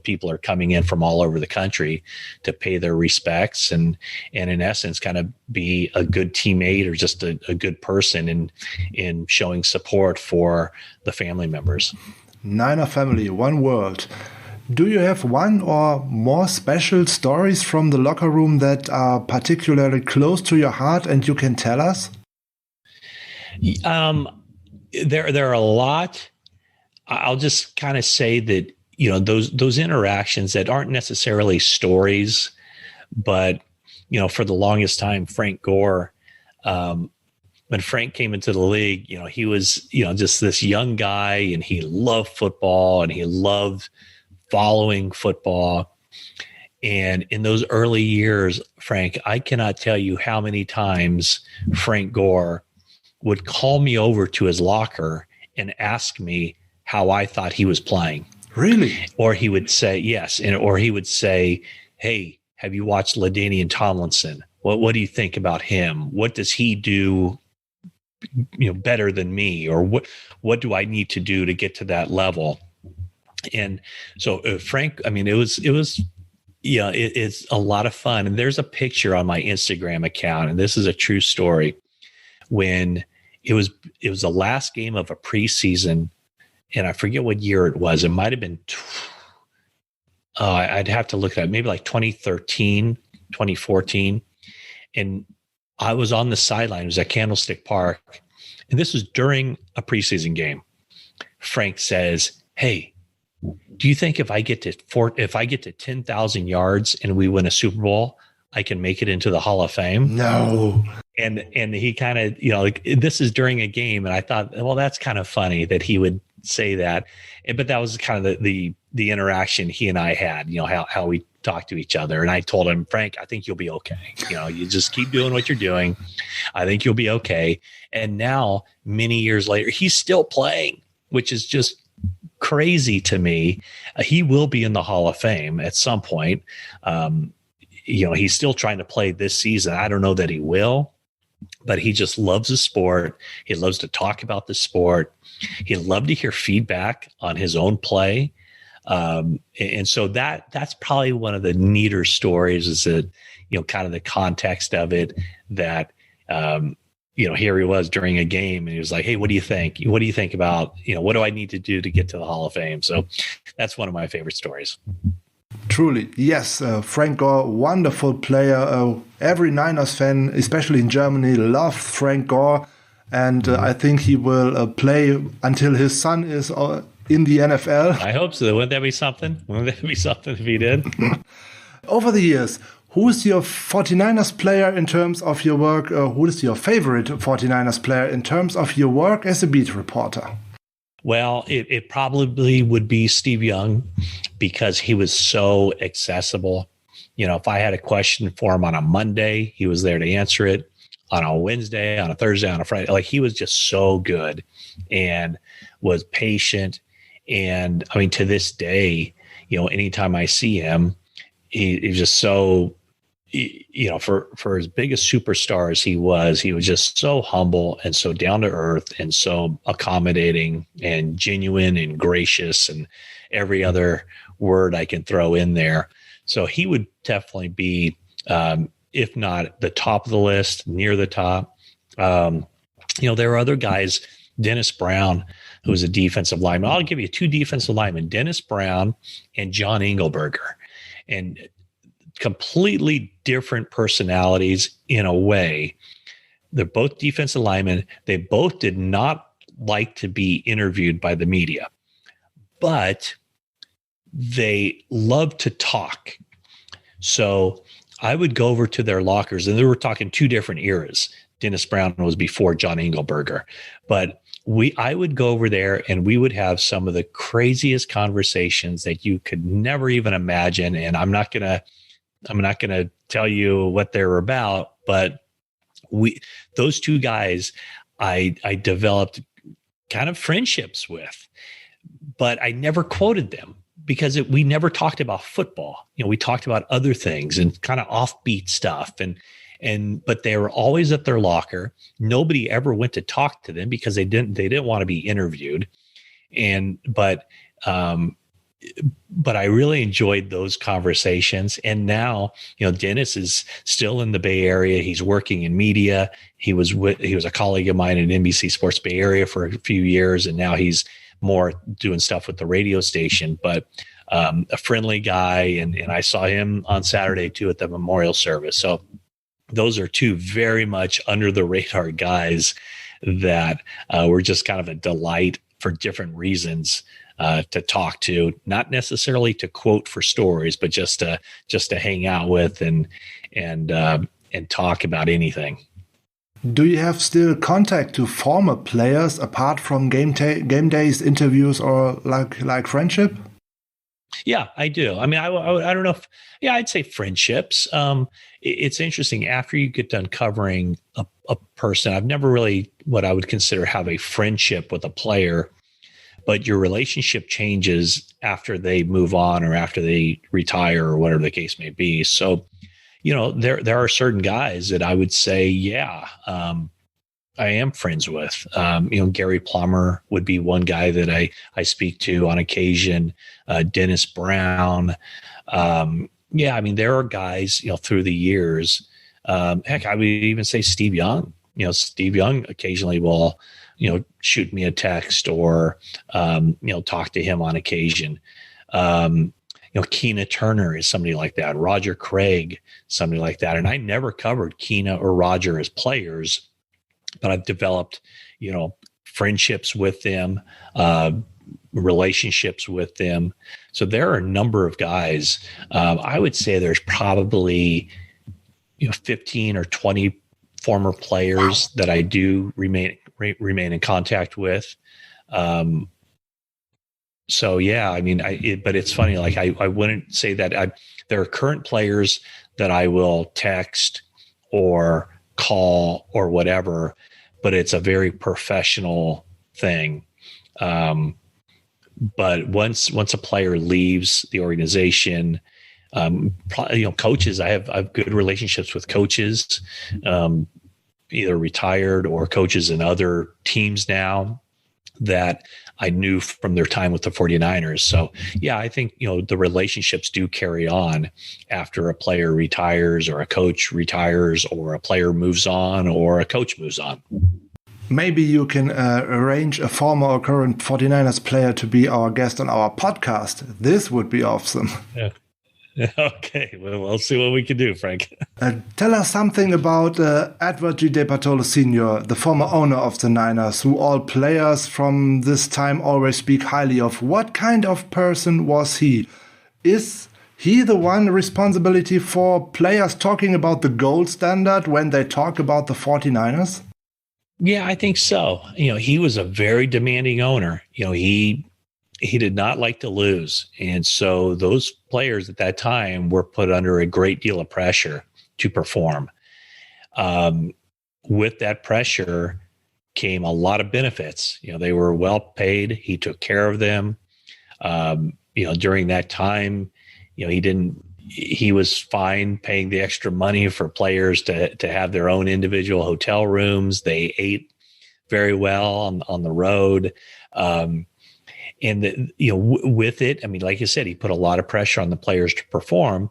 people are coming in from all over the country to pay their respects and in essence, kind of be a good teammate or just a good person in showing support for the family members. Niner family, one world. Do you have one or more special stories from the locker room that are particularly close to your heart and you can tell us? There are a lot. I'll just kind of say that, those interactions that aren't necessarily stories, but, for the longest time, Frank Gore, when Frank came into the league, he was, just this young guy, and he loved football and he loved following football. And in those early years, Frank, I cannot tell you how many times Frank Gore would call me over to his locker and ask me how I thought he was playing. Really? Or he would say, yes. Or he would say, hey, have you watched LaDainian Tomlinson? What do you think about him? What does he do, better than me? Or what do I need to do to get to that level? And so Frank, I mean, it's a lot of fun. And there's a picture on my Instagram account, and this is a true story, when it was the last game of a preseason, and I forget what year it was. It might have been, I'd have to look at it, maybe like 2013, 2014. And I was on the sideline. It was at Candlestick Park. And this was during a preseason game. Frank says, hey, do you think if I get to 10,000 yards and we win a Super Bowl, I can make it into the Hall of Fame? No. And he kind of, this is during a game. And I thought, well, that's kind of funny that he would say that. But that was kind of the interaction he and I had, how we talked to each other. And I told him, Frank, I think you'll be okay. You just keep doing what you're doing. I think you'll be okay. And now, many years later, he's still playing, which is just crazy to me. He will be in the Hall of Fame at some point. He's still trying to play this season. I don't know that he will, but he just loves the sport. He loves to talk about the sport. He'd love to hear feedback on his own play. And so that's probably one of the neater stories, is that, kind of the context of it, that, here he was during a game and he was like, "Hey, what do you think? What do you think about, what do I need to do to get to the Hall of Fame?" So that's one of my favorite stories. Truly, yes. Frank Gore, wonderful player. Every Niners fan, especially in Germany, loved Frank Gore. And I think he will play until his son is in the NFL. I hope so. Wouldn't that be something? Wouldn't that be something if he did? Over the years, who is your 49ers player in terms of your work? Who is your favorite 49ers player in terms of your work as a beat reporter? Well, it probably would be Steve Young, because he was so accessible. If I had a question for him on a Monday, he was there to answer it. On a Wednesday, on a Thursday, on a Friday, like, he was just so good and was patient. And I mean, to this day, anytime I see him, he's just so, for as big a superstar as he was just so humble and so down to earth and so accommodating and genuine and gracious and every other word I can throw in there. So he would definitely be, if not the top of the list, near the top. There are other guys, Dennis Brown, who was a defensive lineman. I'll give you two defensive linemen, Dennis Brown and John Engelberger. And completely different personalities in a way. They're both defensive linemen. They both did not like to be interviewed by the media, but they love to talk. So I would go over to their lockers, and they were talking two different eras. Dennis Brown was before John Engelberger, but I would go over there and we would have some of the craziest conversations that you could never even imagine. And I'm not going to tell you what they're about, but those two guys, I developed kind of friendships with, but I never quoted them because we never talked about football. We talked about other things and kind of offbeat stuff. But they were always at their locker. Nobody ever went to talk to them because they didn't want to be interviewed. But I really enjoyed those conversations. And now, Dennis is still in the Bay Area. He's working in media. He was a colleague of mine at NBC Sports Bay Area for a few years, and now he's more doing stuff with the radio station. But a friendly guy, and I saw him on Saturday too at the memorial service. So those are two very much under the radar guys that were just kind of a delight for different reasons to talk to, not necessarily to quote for stories, but just to hang out with and talk about anything. Do you have still contact to former players apart from game days, interviews, or like friendship? Yeah, I do. I mean, I don't know if, I'd say friendships. It's interesting. After you get done covering a person, I've never really what I would consider have a friendship with a player, but your relationship changes after they move on or after they retire or whatever the case may be. So, there are certain guys that I would say, I am friends with. Gary Plummer would be one guy that I speak to on occasion. Dennis Brown. There are guys, through the years. Heck, I would even say Steve Young. Steve Young occasionally will, shoot me a text or, talk to him on occasion. Keena Turner is somebody like that. Roger Craig, somebody like that. And I never covered Keena or Roger as players, but I've developed, friendships with them, relationships with them. So there are a number of guys. I would say there's probably, 15 or 20 former players that I do remain in contact with. But it's funny. Like I wouldn't say that there are current players that I will text or call or whatever, but it's a very professional thing. But once a player leaves the organization, coaches, I have good relationships with coaches, either retired or coaches in other teams now. that I knew from their time with the 49ers. So yeah, I think, the relationships do carry on after a player retires or a coach retires or a player moves on or a coach moves on. Maybe you can arrange a former or current 49ers player to be our guest on our podcast. This would be awesome. Yeah. Okay, well, we'll see what we can do, Frank. Tell us something about Edward G. DeBartolo Sr., the former owner of the Niners, who all players from this time always speak highly of. What kind of person was he? Is he the one responsibility for players talking about the gold standard when they talk about the 49ers? Yeah, I think so. He was a very demanding owner. He did not like to lose. And so those players at that time were put under a great deal of pressure to perform. With that pressure came a lot of benefits. They were well paid. He took care of them. During that time, he was fine paying the extra money for players to have their own individual hotel rooms. They ate very well on the road. And with it, like you said, he put a lot of pressure on the players to perform,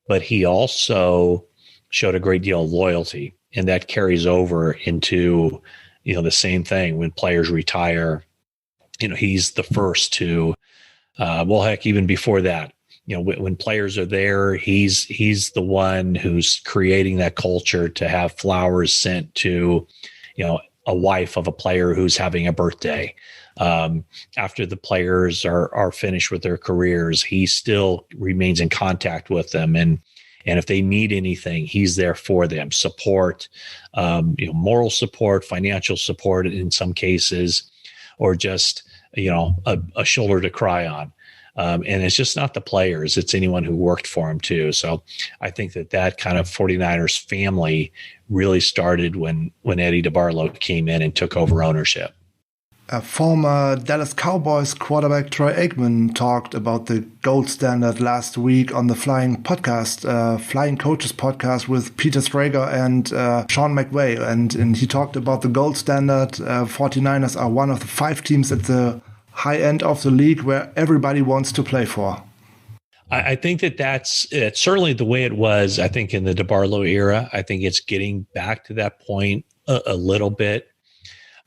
but he also showed a great deal of loyalty, and that carries over into, the same thing when players retire. He's the first to, heck, even before that, when players are there, he's the one who's creating that culture to have flowers sent to, a wife of a player who's having a birthday. After the players are finished with their careers, he still remains in contact with them. And if they need anything, he's there for them. Support, moral support, financial support in some cases, or just, a shoulder to cry on. And it's just not the players, it's anyone who worked for him too. So I think that kind of 49ers family really started when Eddie DeBartolo came in and took over ownership. Former Dallas Cowboys quarterback Troy Aikman talked about the gold standard last week on the Flying Coaches podcast with Peter Strager and Sean McVay. And he talked about the gold standard. 49ers are one of the 5 teams at the high end of the league where everybody wants to play for. I think that's certainly the way it was, I think, in the DeBartolo era. I think it's getting back to that point a little bit.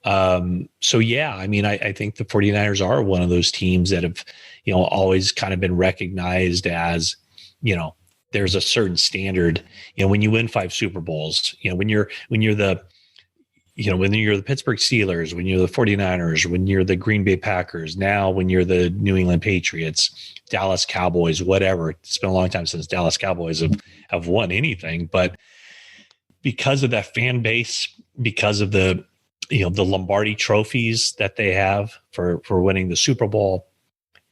So yeah, I think the 49ers are one of those teams that have, always kind of been recognized as, there's a certain standard, when you win 5 Super Bowls, when you're the Pittsburgh Steelers, when you're the 49ers, when you're the Green Bay Packers, now when you're the New England Patriots, Dallas Cowboys, whatever. It's been a long time since Dallas Cowboys have won anything, but because of that fan base, because of the Lombardi trophies that they have for winning the Super Bowl,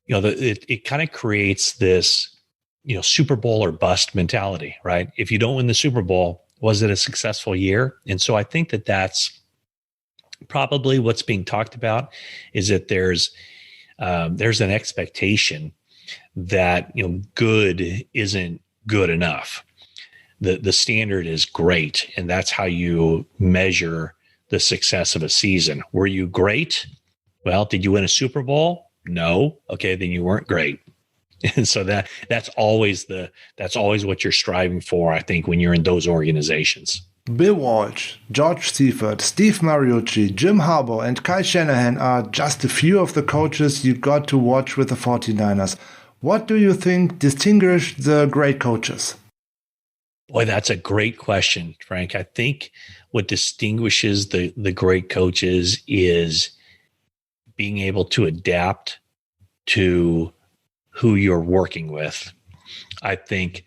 it kind of creates this, Super Bowl or bust mentality, right? If you don't win the Super Bowl, was it a successful year? And so I think that's probably what's being talked about, is that there's an expectation that, good isn't good enough. The standard is great, and that's how you measure the success of a season. Were you great? Well, did you win a Super Bowl? No. Okay, then you weren't great. And so that's always what you're striving for, I think, when you're in those organizations. Bill Walsh, George Seifert, Steve Mariucci, Jim Harbaugh, and Kyle Shanahan are just a few of the coaches you got to watch with the 49ers. What do you think distinguished the great coaches? Boy, that's a great question, Frank. I think what distinguishes the great coaches is being able to adapt to who you're working with. I think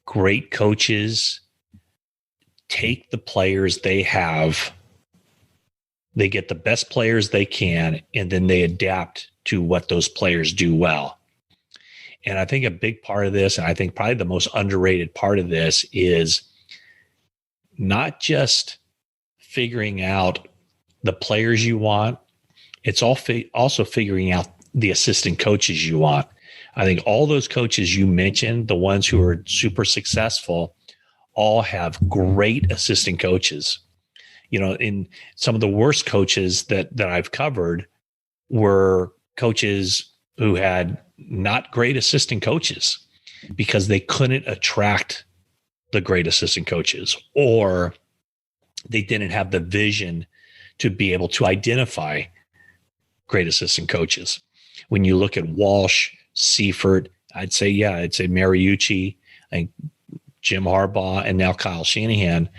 great coaches take the players they have, they get the best players they can, and then they adapt to what those players do well. And I think a big part of this, and I think probably the most underrated part of this, is not just figuring out the players you want, it's also figuring out the assistant coaches you want. I think all those coaches you mentioned, the ones who are super successful, all have great assistant coaches. In some of the worst coaches that I've covered were coaches who had not great assistant coaches because they couldn't attract the great assistant coaches, or they didn't have the vision to be able to identify great assistant coaches. When you look at Walsh, Seifert, I'd say Mariucci, Jim Harbaugh, and now Kyle Shanahan.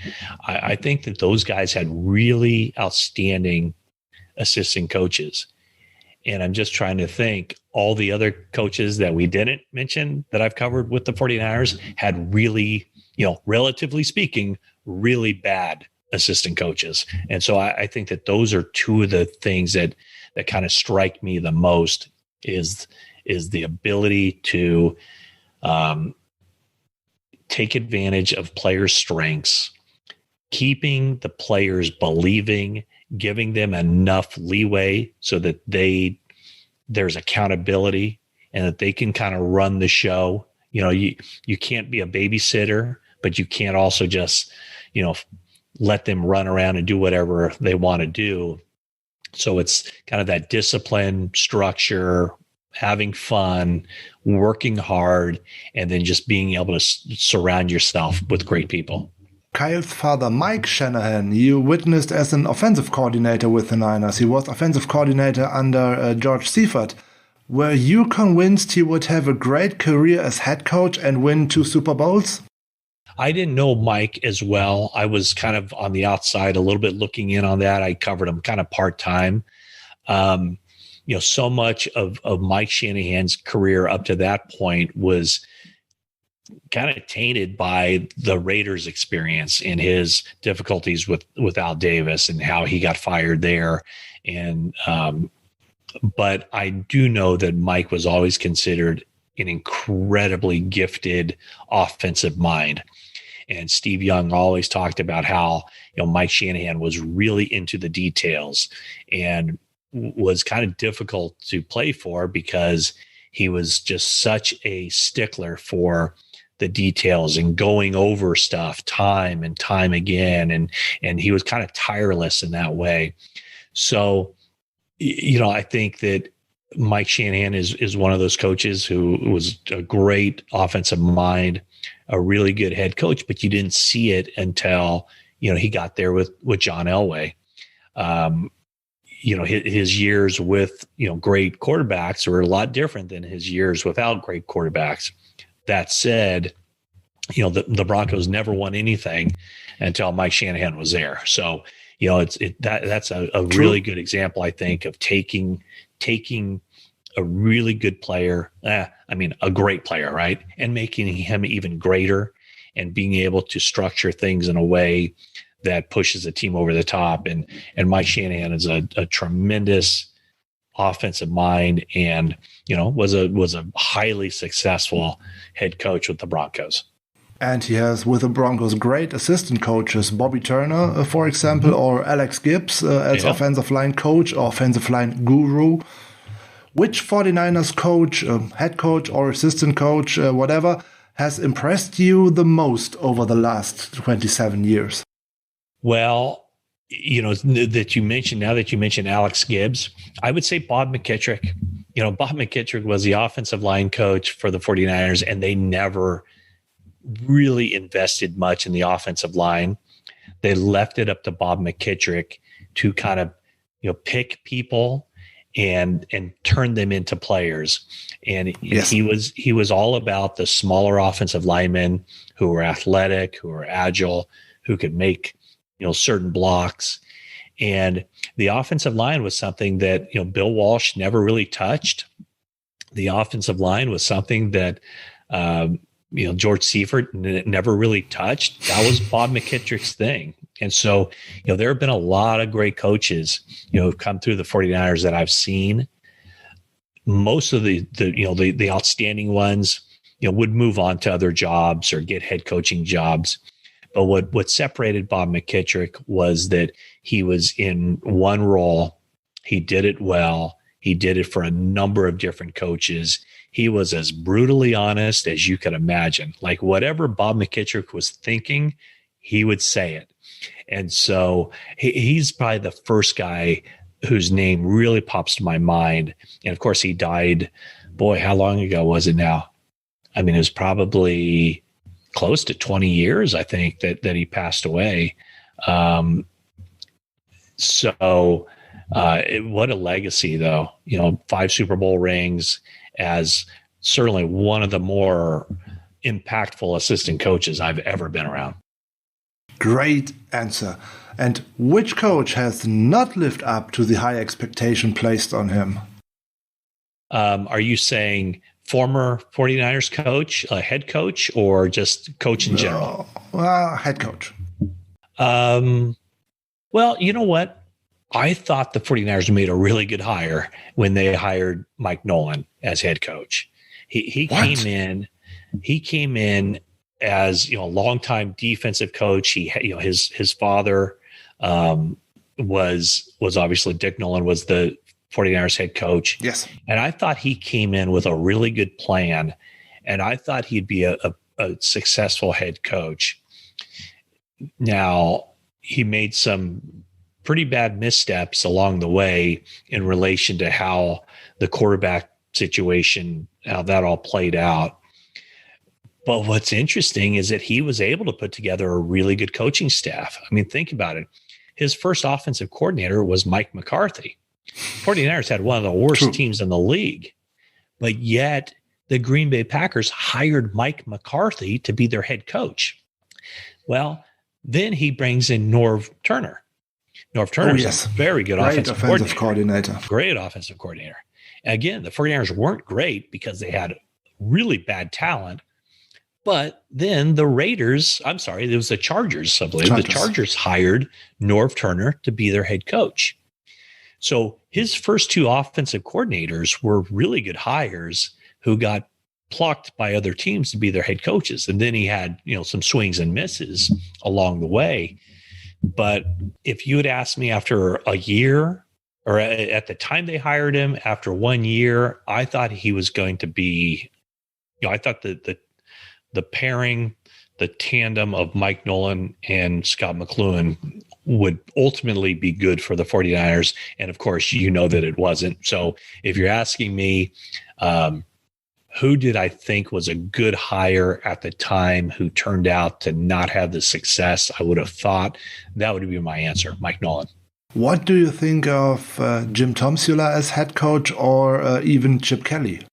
I think that those guys had really outstanding assistant coaches. And I'm just trying to think, all the other coaches that we didn't mention that I've covered with the 49ers had really, relatively speaking, really bad assistant coaches. And so I think that those are two of the things that kind of strike me the most is the ability to take advantage of players' strengths, keeping the players believing, giving them enough leeway so that there's accountability and that they can kind of run the show. You can't be a babysitter, but you can't also just, let them run around and do whatever they want to do. So it's kind of that discipline, structure, having fun, working hard, and then just being able to surround yourself with great people. Kyle's father, Mike Shanahan, you witnessed as an offensive coordinator with the Niners. He was offensive coordinator under George Seifert. Were you convinced he would have a great career as head coach and win 2 Super Bowls? I didn't know Mike as well. I was kind of on the outside a little bit looking in on that. I covered him kind of part-time. So much of Mike Shanahan's career up to that point was kind of tainted by the Raiders experience and his difficulties with Al Davis and how he got fired there. And, but I do know that Mike was always considered an incredibly gifted offensive mind. And Steve Young always talked about how, Mike Shanahan was really into the details and was kind of difficult to play for because he was just such a stickler for the details and going over stuff time and time again. And he was kind of tireless in that way. So, I think that Mike Shanahan is one of those coaches who was a great offensive mind, a really good head coach, but you didn't see it until, he got there with John Elway. His years with, great quarterbacks were a lot different than his years without great quarterbacks. That said, the Broncos never won anything until Mike Shanahan was there. So, that's a really good example, I think, of taking a really good player, a great player, right? And making him even greater and being able to structure things in a way that pushes the team over the top. And Mike Shanahan is a tremendous offensive mind and, was a highly successful head coach with the Broncos. And he has, with the Broncos, great assistant coaches, Bobby Turner, for example, or Alex Gibbs as offensive line coach or offensive line guru. Which 49ers coach, head coach or assistant coach, whatever, has impressed you the most over the last 27 years? Well, now that you mentioned Alex Gibbs, I would say Bob McKittrick. Bob McKittrick was the offensive line coach for the 49ers, and they never really invested much in the offensive line. They left it up to Bob McKittrick to kind of, pick people and turn them into players. And yes, he was all about the smaller offensive linemen who were athletic, who were agile, who could make, certain blocks. And the offensive line was something that, Bill Walsh never really touched. The offensive line was something that, George Seifert never really touched. That was Bob McKittrick's thing. And so, there have been a lot of great coaches, who've come through the 49ers that I've seen. Most of the outstanding ones, would move on to other jobs or get head coaching jobs. But what separated Bob McKittrick was that he was in one role. He did it well. He did it for a number of different coaches. He was as brutally honest as you could imagine. Like whatever Bob McKittrick was thinking, he would say it. And so he's probably the first guy whose name really pops to my mind. And of course, he died. Boy, how long ago was it now? I mean, it was probably close to 20 years, I think, that he passed away. What a legacy, though. 5 Super Bowl rings, as certainly one of the more impactful assistant coaches I've ever been around. Great answer. And which coach has not lived up to the high expectation placed on him? Are you saying former 49ers coach, head coach, or just coach in general? Head coach. Well, you know what? I thought the 49ers made a really good hire when they hired Mike Nolan as head coach. He came in as a longtime defensive coach. His father was obviously Dick Nolan was the 49ers head coach. Yes. And I thought he came in with a really good plan, and I thought he'd be a successful head coach. Now, he made some pretty bad missteps along the way in relation to how the quarterback situation, how that all played out. But what's interesting is that he was able to put together a really good coaching staff. I mean, think about it. His first offensive coordinator was Mike McCarthy. 49ers had one of the worst teams in the league, but yet the Green Bay Packers hired Mike McCarthy to be their head coach. Well, then he brings in Norv Turner. Norv Turner is a very good offensive coordinator. Great offensive coordinator. Again, the 49ers weren't great because they had really bad talent. But then it was the Chargers, I believe. The Chargers hired Norv Turner to be their head coach. So his first 2 offensive coordinators were really good hires who got plucked by other teams to be their head coaches. And then he had, some swings and misses along the way. But if you had asked me after a year, or at the time they hired him, after 1 year, I thought he was going to be, I thought that the pairing, the tandem of Mike Nolan and Scott McCloughan would ultimately be good for the 49ers. And of course, that it wasn't. So if you're asking me, who did I think was a good hire at the time who turned out to not have the success I would have thought, that would be my answer, Mike Nolan. What do you think of Jim Tomsula as head coach, or even Chip Kelly?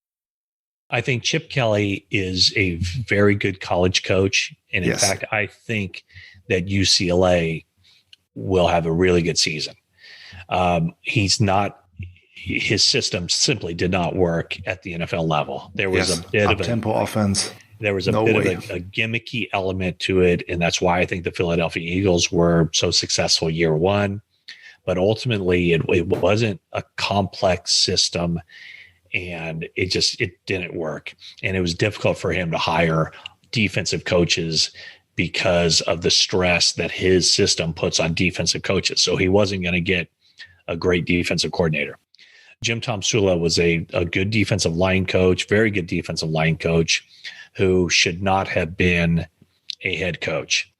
I think Chip Kelly is a very good college coach. And in fact, I think that UCLA will have a really good season. His system simply did not work at the NFL level. There was a bit of tempo offense. There was a bit of a gimmicky element to it. And that's why I think the Philadelphia Eagles were so successful year one. But ultimately, it wasn't a complex system. And it didn't work. And it was difficult for him to hire defensive coaches because of the stress that his system puts on defensive coaches. So he wasn't going to get a great defensive coordinator. Jim Tomsula was a good defensive line coach, very good defensive line coach, who should not have been a head coach.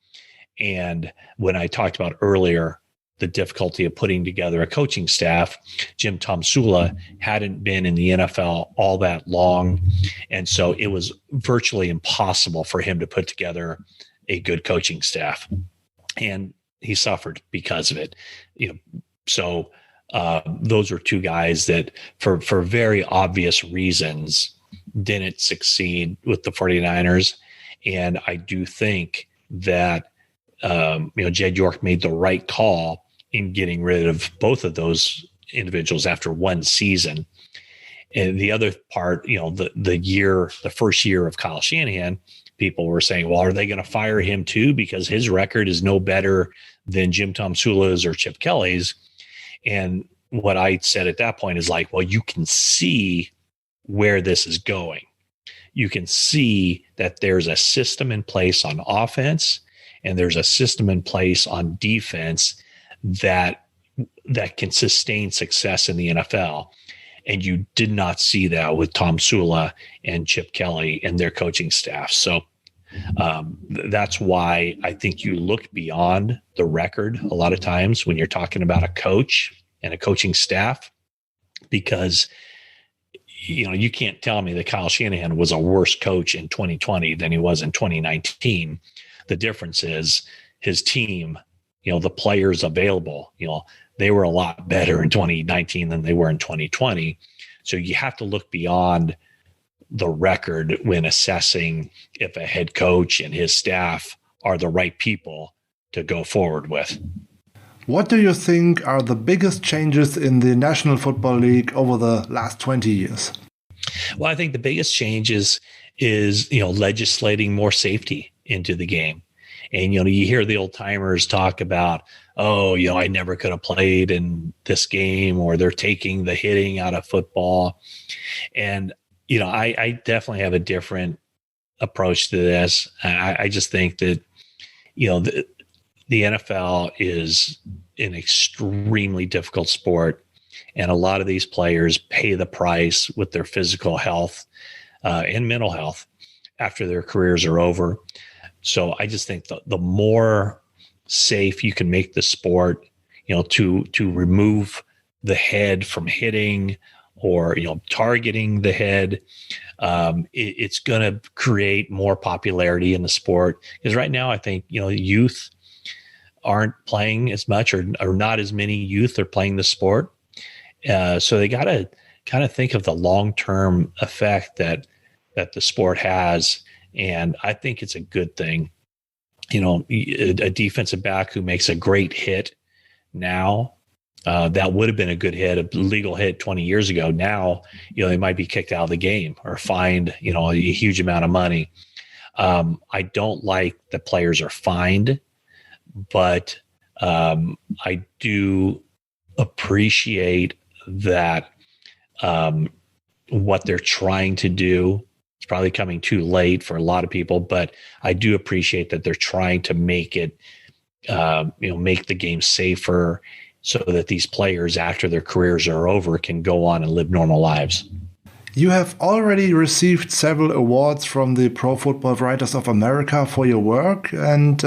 And when I talked about earlier the difficulty of putting together a coaching staff, Jim Tomsula hadn't been in the NFL all that long. And so it was virtually impossible for him to put together a good coaching staff. And he suffered because of it. So those are 2 guys that for very obvious reasons didn't succeed with the 49ers. And I do think that, Jed York made the right call in getting rid of both of those individuals after 1 season. And the other part, the first year of Kyle Shanahan, people were saying, well, are they going to fire him too? Because his record is no better than Jim Tomsula's or Chip Kelly's. And what I said at that point is like, well, you can see where this is going. You can see that there's a system in place on offense and there's a system in place on defense that can sustain success in the NFL. And you did not see that with Tomsula and Chip Kelly and their coaching staff. So that's why I think you look beyond the record a lot of times when you're talking about a coach and a coaching staff, because you can't tell me that Kyle Shanahan was a worse coach in 2020 than he was in 2019. The difference is his team, the players available, they were a lot better in 2019 than they were in 2020. So you have to look beyond the record when assessing if a head coach and his staff are the right people to go forward with. What do you think are the biggest changes in the National Football League over the last 20 years? Well, I think the biggest changes is legislating more safety into the game. And, you hear the old timers talk about, I never could have played in this game, or they're taking the hitting out of football. And, I definitely have a different approach to this. I just think that, the NFL is an extremely difficult sport, and a lot of these players pay the price with their physical health and mental health after their careers are over. So I just think the more safe you can make the sport, to remove the head from hitting or, targeting the head, it's going to create more popularity in the sport. Because right now, I think, youth aren't playing as much, or not as many youth are playing the sport. So they got to kind of think of the long-term effect that the sport has. And I think it's a good thing. A defensive back who makes a great hit now, that would have been a good hit, a legal hit 20 years ago. Now, they might be kicked out of the game or fined, a huge amount of money. I don't like that players are fined, but I do appreciate that what they're trying to do. It's probably coming too late for a lot of people, but I do appreciate that they're trying to make it, make the game safer, so that these players, after their careers are over, can go on and live normal lives. You have already received several awards from the Pro Football Writers of America for your work. And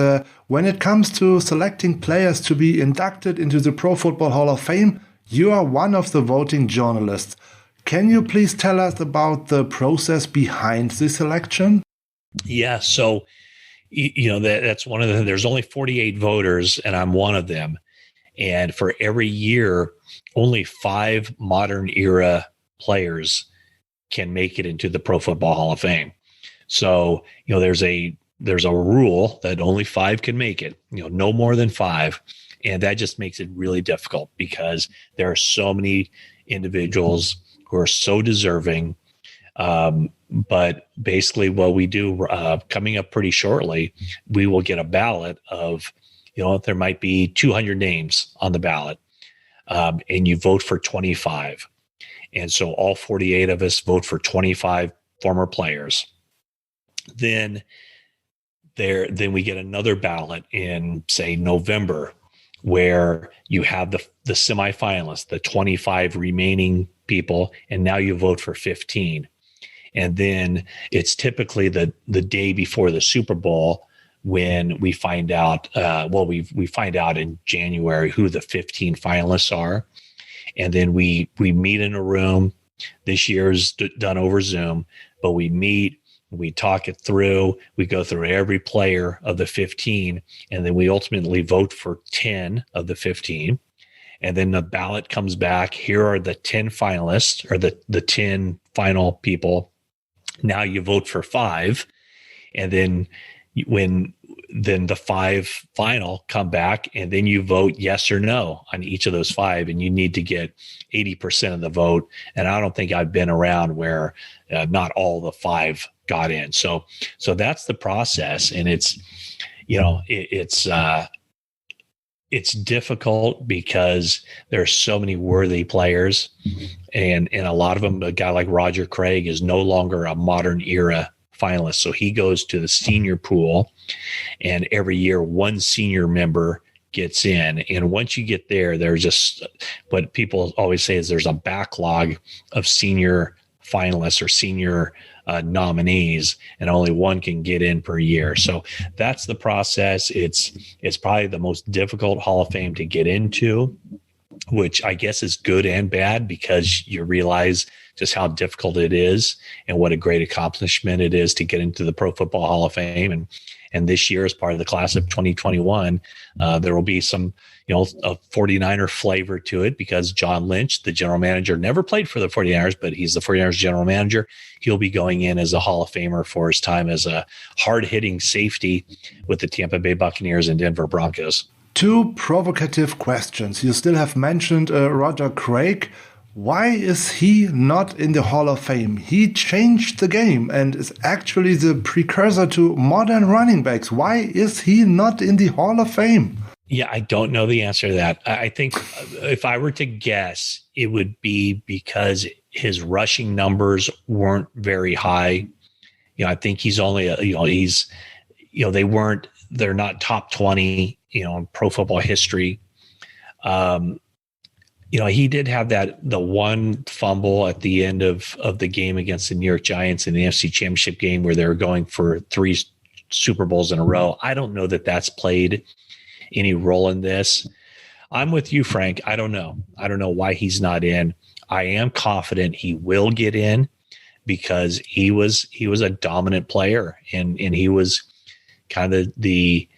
when it comes to selecting players to be inducted into the Pro Football Hall of Fame, you are one of the voting journalists. Can you please tell us about the process behind the selection? Yeah, so, that's one of the, there's only 48 voters, and I'm one of them. And for every year, only 5 modern era players can make it into the Pro Football Hall of Fame. So, there's a rule that only 5 can make it, no more than 5. And that just makes it really difficult, because there are so many individuals who are so deserving. But basically what we do, coming up pretty shortly, we will get a ballot of, there might be 200 names on the ballot, and you vote for 25. And so all 48 of us vote for 25 former players. Then we get another ballot in, say, November, where you have the semifinalists, the 25 remaining people, and now you vote for 15. And then it's typically the day before the Super Bowl when we find out, we find out in January who the 15 finalists are. And then we meet in a room. This year's done over Zoom, but we meet, we talk it through, we go through every player of the 15, and then we ultimately vote for 10 of the 15. And then the ballot comes back. Here are the 10 finalists, or the 10 final people. Now you vote for 5. And then then the 5 final come back, and then you vote yes or no on each of those 5, and you need to get 80% of the vote. And I don't think I've been around where not all the 5 got in. So that's the process. And it's, it's difficult because there are so many worthy players, and a lot of them, a guy like Roger Craig is no longer a modern era finalist. So he goes to the senior pool, and every year one senior member gets in. And once you get there, there's just what people always say is there's a backlog of senior finalists or senior nominees, and only one can get in per year. So that's the process. It's probably the most difficult Hall of Fame to get into. which I guess is good and bad because you realize just how difficult it is and what a great accomplishment it is to get into the Pro Football Hall of Fame. And this year, as part of the class of 2021, there will be some, a 49er flavor to it because John Lynch, the general manager, never played for the 49ers, but he's the 49ers general manager. He'll be going in as a Hall of Famer for his time as a hard-hitting safety with the Tampa Bay Buccaneers and Denver Broncos. Two provocative questions. You still have mentioned Roger Craig. Why is he not in the Hall of Fame? He changed the game and is actually the precursor to modern running backs. Why is he not in the Hall of Fame? Yeah, I don't know the answer to that. I think if I were to guess, it would be because his rushing numbers weren't very high. I think he's only, they're not top 20, in pro football history. He did have the one fumble at the end of the game against the New York Giants in the NFC Championship game where they were going for 3 Super Bowls in a row. I don't know that that's played any role in this. I'm with you, Frank. I don't know. I don't know why he's not in. I am confident he will get in because he was a dominant player and he was kind of the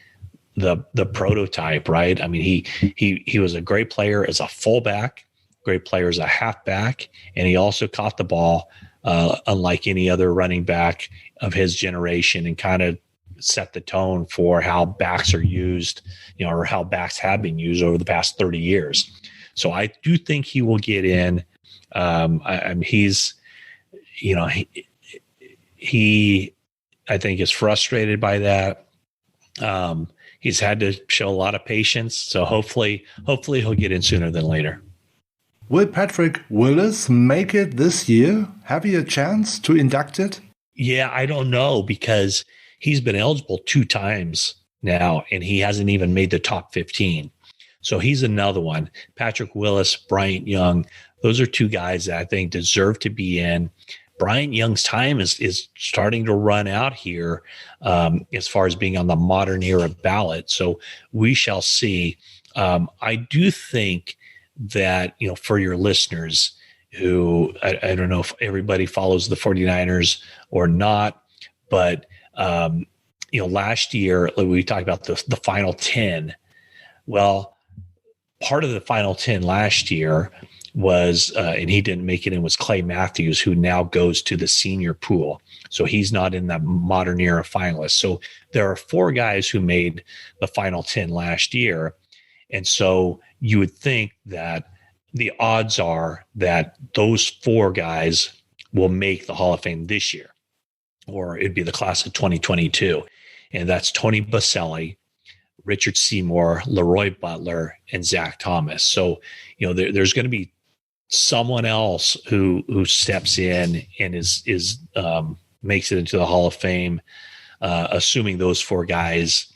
prototype, right? I mean, he was a great player as a fullback, great player as a halfback, and he also caught the ball unlike any other running back of his generation and kind of set the tone for how backs are used, or how backs have been used over the past 30 years. So I do think he will get in. He's, he I think is frustrated by that. He's had to show a lot of patience. So hopefully he'll get in sooner than later. Will Patrick Willis make it this year? Have you a chance to induct it? Yeah, I don't know because he's been eligible 2 times now and he hasn't even made the top 15. So he's another one. Patrick Willis, Bryant Young, those are 2 guys that I think deserve to be in. Bryant Young's time is starting to run out here as far as being on the modern era ballot. So we shall see. I do think that, for your listeners who, I don't know if everybody follows the 49ers or not, but, last year we talked about the final 10. Well, part of the final 10 last year was, and he didn't make it in, was Clay Matthews, who now goes to the senior pool. So he's not in that modern era finalist. So there are 4 guys who made the final 10 last year. And so you would think that the odds are that those 4 guys will make the Hall of Fame this year, or it'd be the class of 2022. And that's Tony Boselli, Richard Seymour, Leroy Butler, and Zach Thomas. So, there's going to be someone else who steps in and is makes it into the Hall of Fame, assuming those 4 guys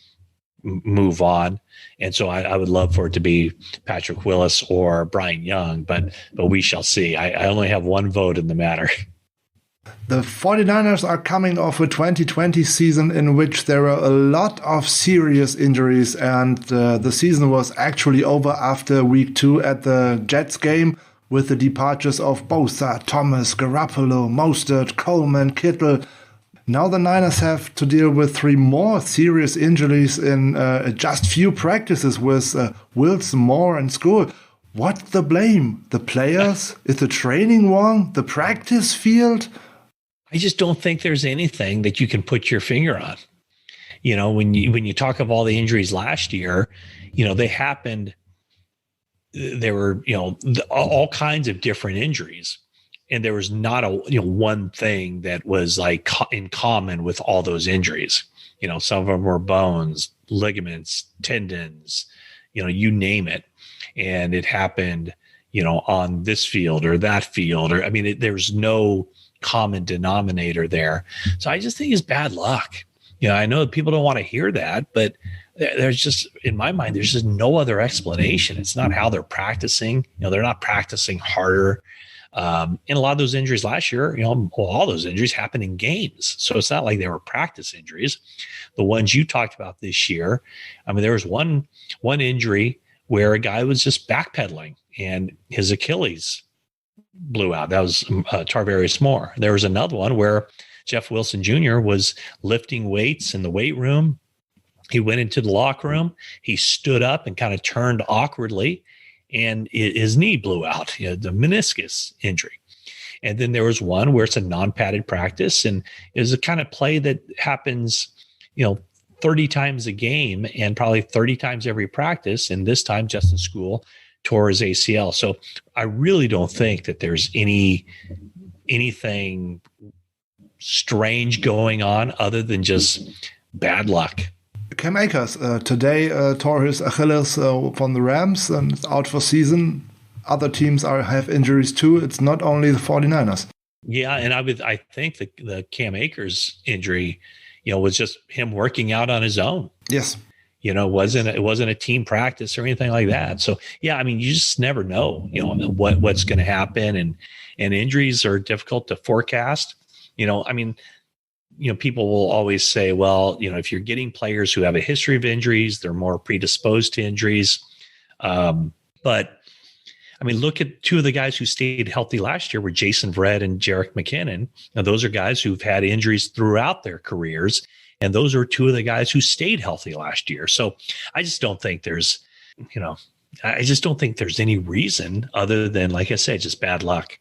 move on. And so I would love for it to be Patrick Willis or Bryant Young, but we shall see. I only have 1 vote in the matter. The 49ers are coming off a 2020 season in which there were a lot of serious injuries, and the season was actually over after week 2 at the Jets game with the departures of Bosa, Thomas, Garoppolo, Mostert, Coleman, Kittle. Now the Niners have to deal with 3 more serious injuries in just few practices with Wilson, Moore, and School. What's the blame? The players? Is the training wrong? The practice field? I just don't think there's anything that you can put your finger on. When you talk of all the injuries last year, they happened. There were, all kinds of different injuries, and there was not a, one thing that was like in common with all those injuries. Some of them were bones, ligaments, tendons, you name it. And it happened, on this field or that field, or, there's no common denominator there. So I just think it's bad luck. I know people don't want to hear that, but there's just, in my mind, there's just no other explanation. It's not how they're practicing. They're not practicing harder. And a lot of those injuries last year, all those injuries happened in games. So it's not like they were practice injuries. The ones you talked about this year, there was one injury where a guy was just backpedaling and his Achilles blew out. That was Tarvarius Moore. There was another one where Jeff Wilson Jr. was lifting weights in the weight room. He went into the locker room. He stood up and kind of turned awkwardly, and his knee blew out, the meniscus injury. And then there was one where it's a non-padded practice, and it was a kind of play that happens, 30 times a game and probably 30 times every practice. And this time, Justin School tore his ACL. So I really don't think that there's anything strange going on other than just bad luck. Cam Akers today tore his Achilles from the Rams and is out for season. Other teams have injuries too. It's not only the 49ers. Yeah, and I think the Cam Akers injury, was just him working out on his own. Yes. It wasn't a team practice or anything like that. So yeah, you just never know, what's going to happen, and injuries are difficult to forecast. People will always say, well, if you're getting players who have a history of injuries, they're more predisposed to injuries. But look at two of the guys who stayed healthy last year were Jason Verrett and Jerick McKinnon. Now, those are guys who've had injuries throughout their careers, and those are two of the guys who stayed healthy last year. So I just don't think there's, any reason other than, like I said, just bad luck.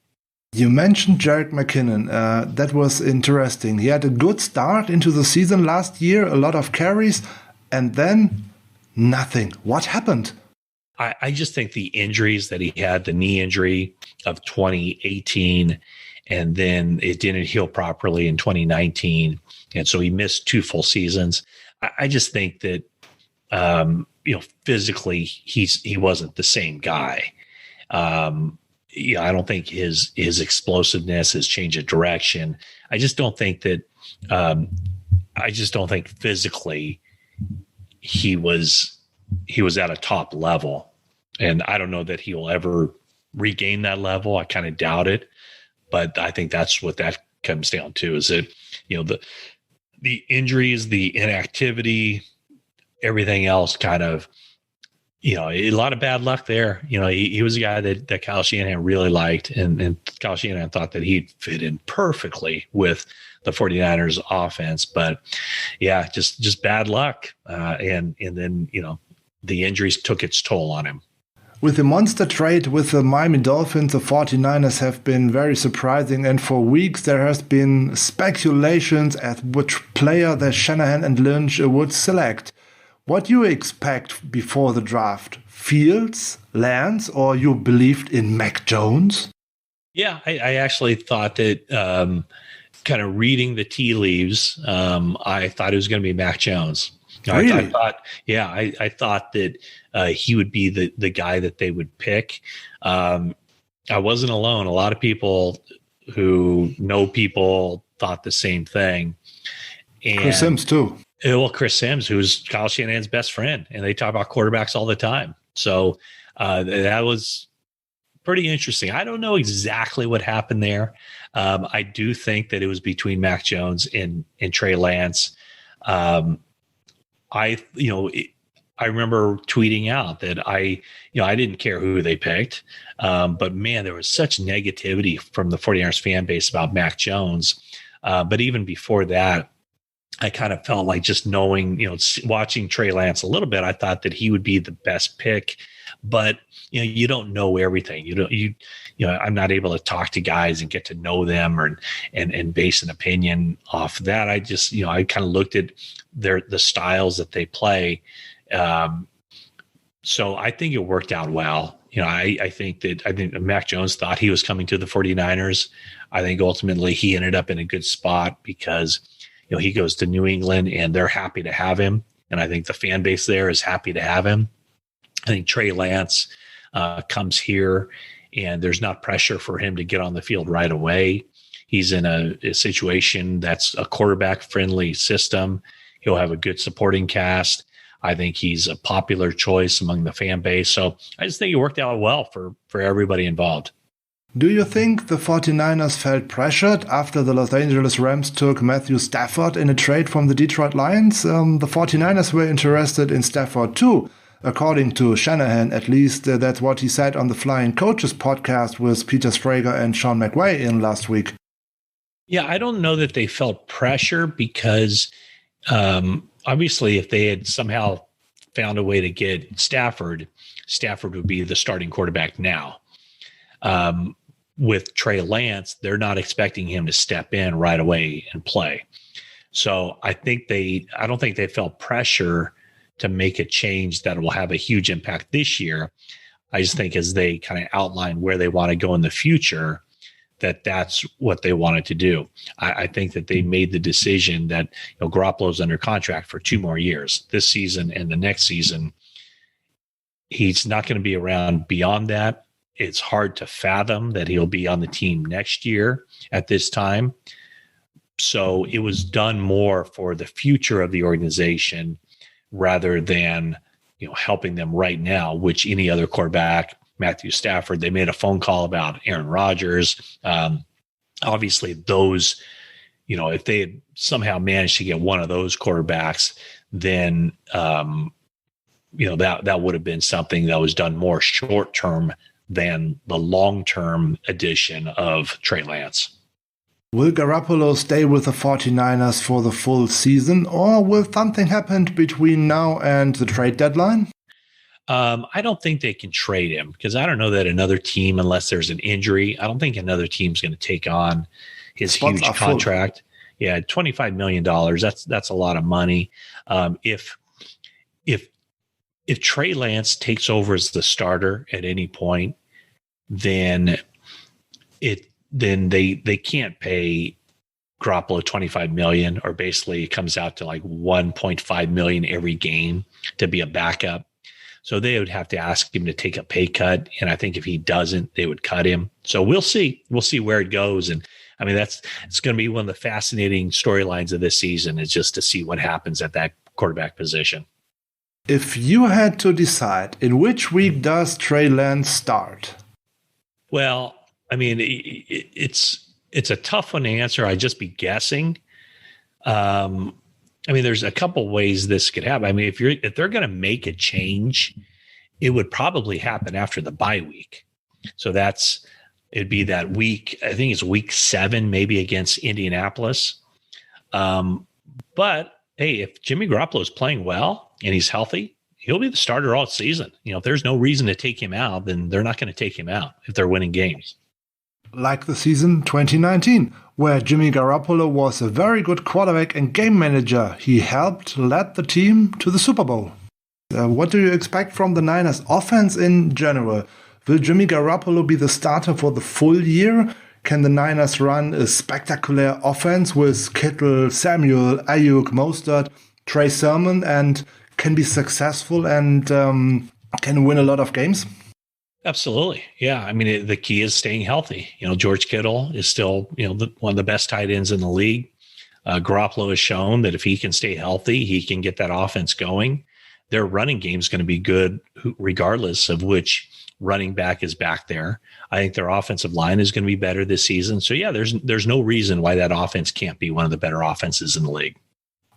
You mentioned Jerick McKinnon. That was interesting. He had a good start into the season last year, a lot of carries, and then nothing. What happened? I just think the injuries that he had, the knee injury of 2018, and then it didn't heal properly in 2019. And so he missed 2 full seasons. I just think that, physically he wasn't the same guy. I don't think his explosiveness, his change of direction. I just don't think physically he was at a top level. And I don't know that he will ever regain that level. I kind of doubt it, but I think that's what that comes down to, is that, the injuries, the inactivity, everything else kind of, a lot of bad luck there. He was a guy that Kyle Shanahan really liked, and Kyle Shanahan thought that he'd fit in perfectly with the 49ers offense. But yeah, just bad luck. And then, the injuries took its toll on him. With the monster trade with the Miami Dolphins, the 49ers have been very surprising, and for weeks there has been speculations at which player that Shanahan and Lynch would select. What do you expect before the draft? Fields, Lance, or you believed in Mac Jones? Yeah, I actually thought that, kind of reading the tea leaves, I thought it was going to be Mac Jones. Really? I thought that he would be the guy that they would pick. I wasn't alone. A lot of people who know people thought the same thing. And Chris Sims too. Well, Chris Sims, who's Kyle Shanahan's best friend, and they talk about quarterbacks all the time. So that was pretty interesting. I don't know exactly what happened there. I do think that it was between Mac Jones and Trey Lance. I remember tweeting out that I didn't care who they picked. But man, there was such negativity from the 49ers fan base about Mac Jones. But even before that, I kind of felt like, just knowing, watching Trey Lance a little bit, I thought that he would be the best pick. But, you don't know everything. I'm not able to talk to guys and get to know them and base an opinion off that. I just, I kind of looked at the styles that they play. So I think it worked out well. I think Mac Jones thought he was coming to the 49ers. I think ultimately he ended up in a good spot because, he goes to New England and they're happy to have him. And I think the fan base there is happy to have him. I think Trey Lance comes here and there's not pressure for him to get on the field right away. He's in a situation that's a quarterback friendly system. He'll have a good supporting cast. I think he's a popular choice among the fan base. So I just think it worked out well for everybody involved. Do you think the 49ers felt pressured after the Los Angeles Rams took Matthew Stafford in a trade from the Detroit Lions? The 49ers were interested in Stafford too. according to Shanahan. At least that's what he said on the Flying Coaches podcast with Peter Schrager and Sean McVay in last week. Yeah, I don't know that they felt pressure because obviously if they had somehow found a way to get Stafford would be the starting quarterback now. With Trey Lance, they're not expecting him to step in right away and play. So I don't think they felt pressure to make a change that will have a huge impact this year. I just think as they kind of outline where they want to go in the future, that's what they wanted to do. I think that they made the decision that Garoppolo's under contract for 2 more years, this season and the next season. He's not going to be around beyond that. It's hard to fathom that he'll be on the team next year at this time. So it was done more for the future of the organization rather than helping them right now, which any other quarterback, Matthew Stafford, they made a phone call about Aaron Rodgers. Obviously those, if they had somehow managed to get one of those quarterbacks, then, that would have been something that was done more short-term than the long-term addition of Trey Lance. Will Garoppolo stay with the 49ers for the full season, or will something happen between now and the trade deadline? I don't think they can trade him because I don't know that another team, unless there's an injury, I don't think another team's going to take on his huge contract. Yeah, $25 million. That's a lot of money. If Trey Lance takes over as the starter at any point, then they can't pay Garoppolo $25 million, or basically it comes out to like $1.5 million every game to be a backup. So they would have to ask him to take a pay cut. And I think if he doesn't, they would cut him. So we'll see. We'll see where it goes. And I mean, it's going to be one of the fascinating storylines of this season, is just to see what happens at that quarterback position. If you had to decide, in which week does Trey Lance start? Well, I mean, it's a tough one to answer. I'd just be guessing. I mean, there's a couple ways this could happen. I mean, if they're going to make a change, it would probably happen after the bye week. So it'd be that week. I think it's week 7, maybe against Indianapolis. But hey, if Jimmy Garoppolo is playing well and he's healthy, he'll be the starter all season. If there's no reason to take him out, then they're not going to take him out if they're winning games. Like the season 2019, where Jimmy Garoppolo was a very good quarterback and game manager. He led the team to the Super Bowl. What do you expect from the Niners offense in general? Will Jimmy Garoppolo be the starter for the full year? Can the Niners run a spectacular offense with Kittle, Samuel, Ayuk, Mostert, Trey Sermon, and can be successful and can win a lot of games? Absolutely. Yeah. I mean, the key is staying healthy. George Kittle is still, one of the best tight ends in the league. Garoppolo has shown that if he can stay healthy, he can get that offense going. Their running game is going to be good regardless of which running back is back there. I think their offensive line is going to be better this season. So yeah, there's no reason why that offense can't be one of the better offenses in the league.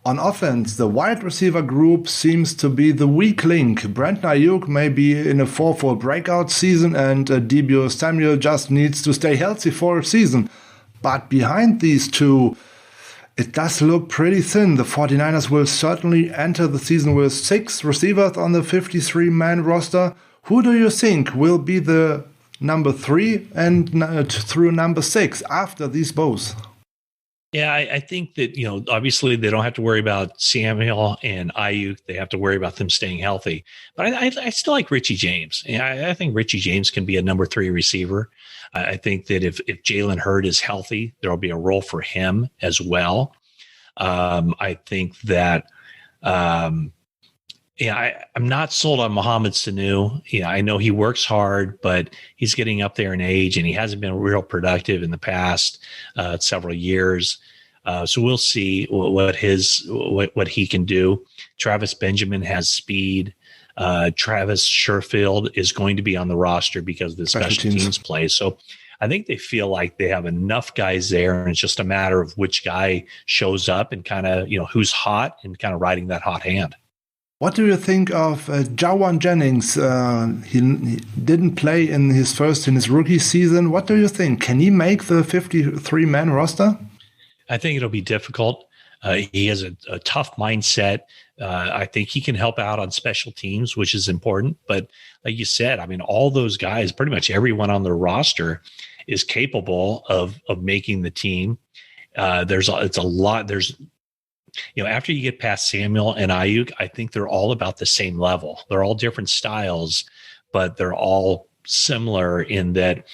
On offense, the wide receiver group seems to be the weak link. Brandon Ayuk may be in a 4-4 breakout season, and Deebo Samuel just needs to stay healthy for a season. But behind these two, it does look pretty thin. The 49ers will certainly enter the season with 6 receivers on the 53-man roster. Who do you think will be the number 3 and through number 6 after these both? Yeah, I think that, obviously they don't have to worry about Samuel and Ayuk. They have to worry about them staying healthy. But I still like Richie James. I think Richie James can be a number 3 receiver. I think that if Jalen Hurd is healthy, there will be a role for him as well. I think that, I'm not sold on Mohamed Sanu. I know he works hard, but he's getting up there in age and he hasn't been real productive in the past several years. So we'll see what he can do. Travis Benjamin has speed. Travis Sherfield is going to be on the roster because of the special teams play. So I think they feel like they have enough guys there, and it's just a matter of which guy shows up and kind of, who's hot and kind of riding that hot hand. What do you think of Jawan Jennings? He didn't play in his rookie season. What do you think? Can he make the 53-man roster? I think it'll be difficult. He has a tough mindset. I think he can help out on special teams, which is important. But like you said, I mean, all those guys, pretty much everyone on the roster is capable of making the team. It's a lot. After you get past Samuel and Ayuk, I think they're all about the same level. They're all different styles, but they're all similar in that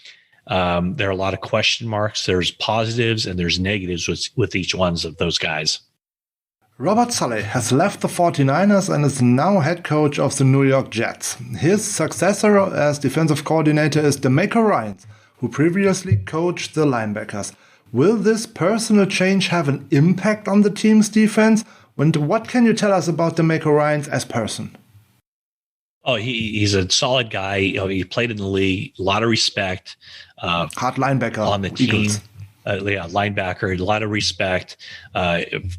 there are a lot of question marks. There's positives and there's negatives with each one of those guys. Robert Saleh has left the 49ers and is now head coach of the New York Jets. His successor as defensive coordinator is DeMeco Ryans, who previously coached the linebackers. Will this personal change have an impact on the team's defense? And what can you tell us about DeMeco Ryans as person? Oh, he's a solid guy. He played in the league, a lot of respect. Hard linebacker on the team. Eagles. Linebacker, a lot of respect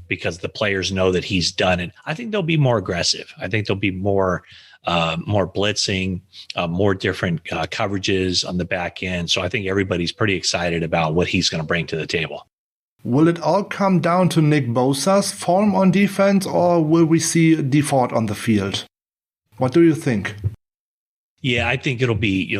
because the players know that he's done it. I think they'll be more aggressive. I think there'll be more blitzing, more different coverages on the back end. So I think everybody's pretty excited about what he's going to bring to the table. Will it all come down to Nick Bosa's form on defense, or will we see Dee Ford on the field? What do you think? Yeah, I think it'll be,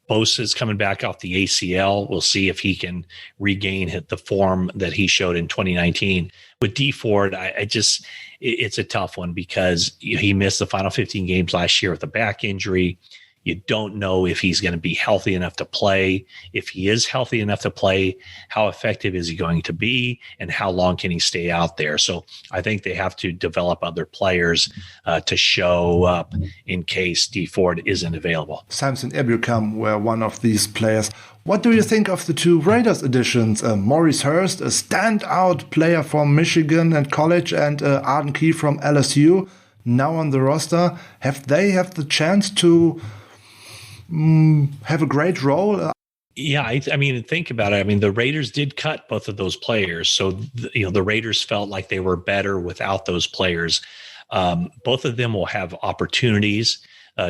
Bosa's coming back off the ACL. We'll see if he can regain the form that he showed in 2019. With Dee Ford, it's a tough one because he missed the final 15 games last year with a back injury. You don't know if he's going to be healthy enough to play. If he is healthy enough to play, how effective is he going to be, and how long can he stay out there? So I think they have to develop other players to show up in case Dee Ford isn't available. Samson Ebukam were one of these players. What do you think of the two Raiders additions? Maurice Hurst, a standout player from Michigan and college, and Arden Key from LSU, now on the roster. Have they the chance to have a great role? Yeah, I mean, think about it. I mean, the Raiders did cut both of those players. So, the Raiders felt like they were better without those players. Both of them will have opportunities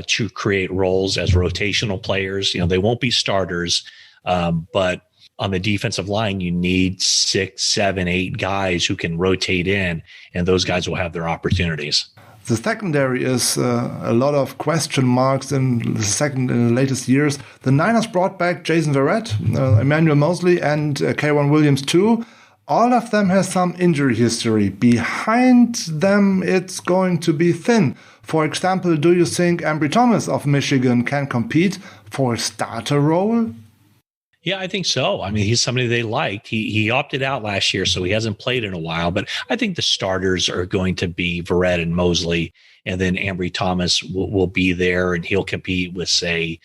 to create roles as rotational players. They won't be starters, but on the defensive line, you need 6, 7, 8 guys who can rotate in, and those guys will have their opportunities. The secondary is a lot of question marks in the latest years. The Niners brought back Jason Verrett, Emmanuel Mosley, and K'Wan Williams too. All of them have some injury history. Behind them, it's going to be thin. For example, do you think Ambry Thomas of Michigan can compete for a starter role? Yeah, I think so. I mean, he's somebody they liked. He opted out last year, so he hasn't played in a while. But I think the starters are going to be Verrett and Mosley, and then Ambry Thomas will be there, and he'll compete with, say,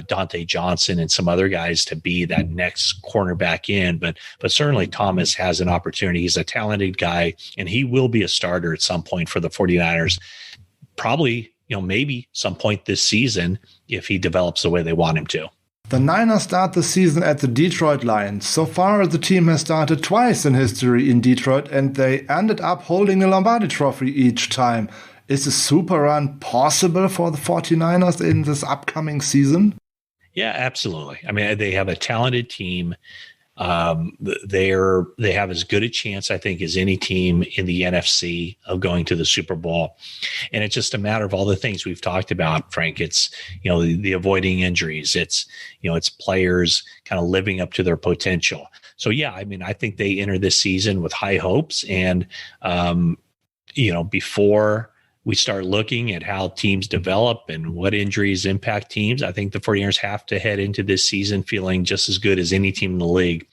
Dante Johnson and some other guys to be that next cornerback in. But certainly Thomas has an opportunity. He's a talented guy, and he will be a starter at some point for the 49ers. Probably, maybe some point this season if he develops the way they want him to. The Niners start the season at the Detroit Lions. So far, the team has started twice in history in Detroit, and they ended up holding a Lombardi Trophy each time. Is a super run possible for the 49ers in this upcoming season? Yeah, absolutely. I mean, they have a talented team. They have as good a chance, I think, as any team in the NFC of going to the Super Bowl. And it's just a matter of all the things we've talked about, Frank. It's, the avoiding injuries. It's players kind of living up to their potential. So, yeah, I mean, I think they enter this season with high hopes. And, before we start looking at how teams develop and what injuries impact teams, I think the 49ers have to head into this season feeling just as good as any team in the league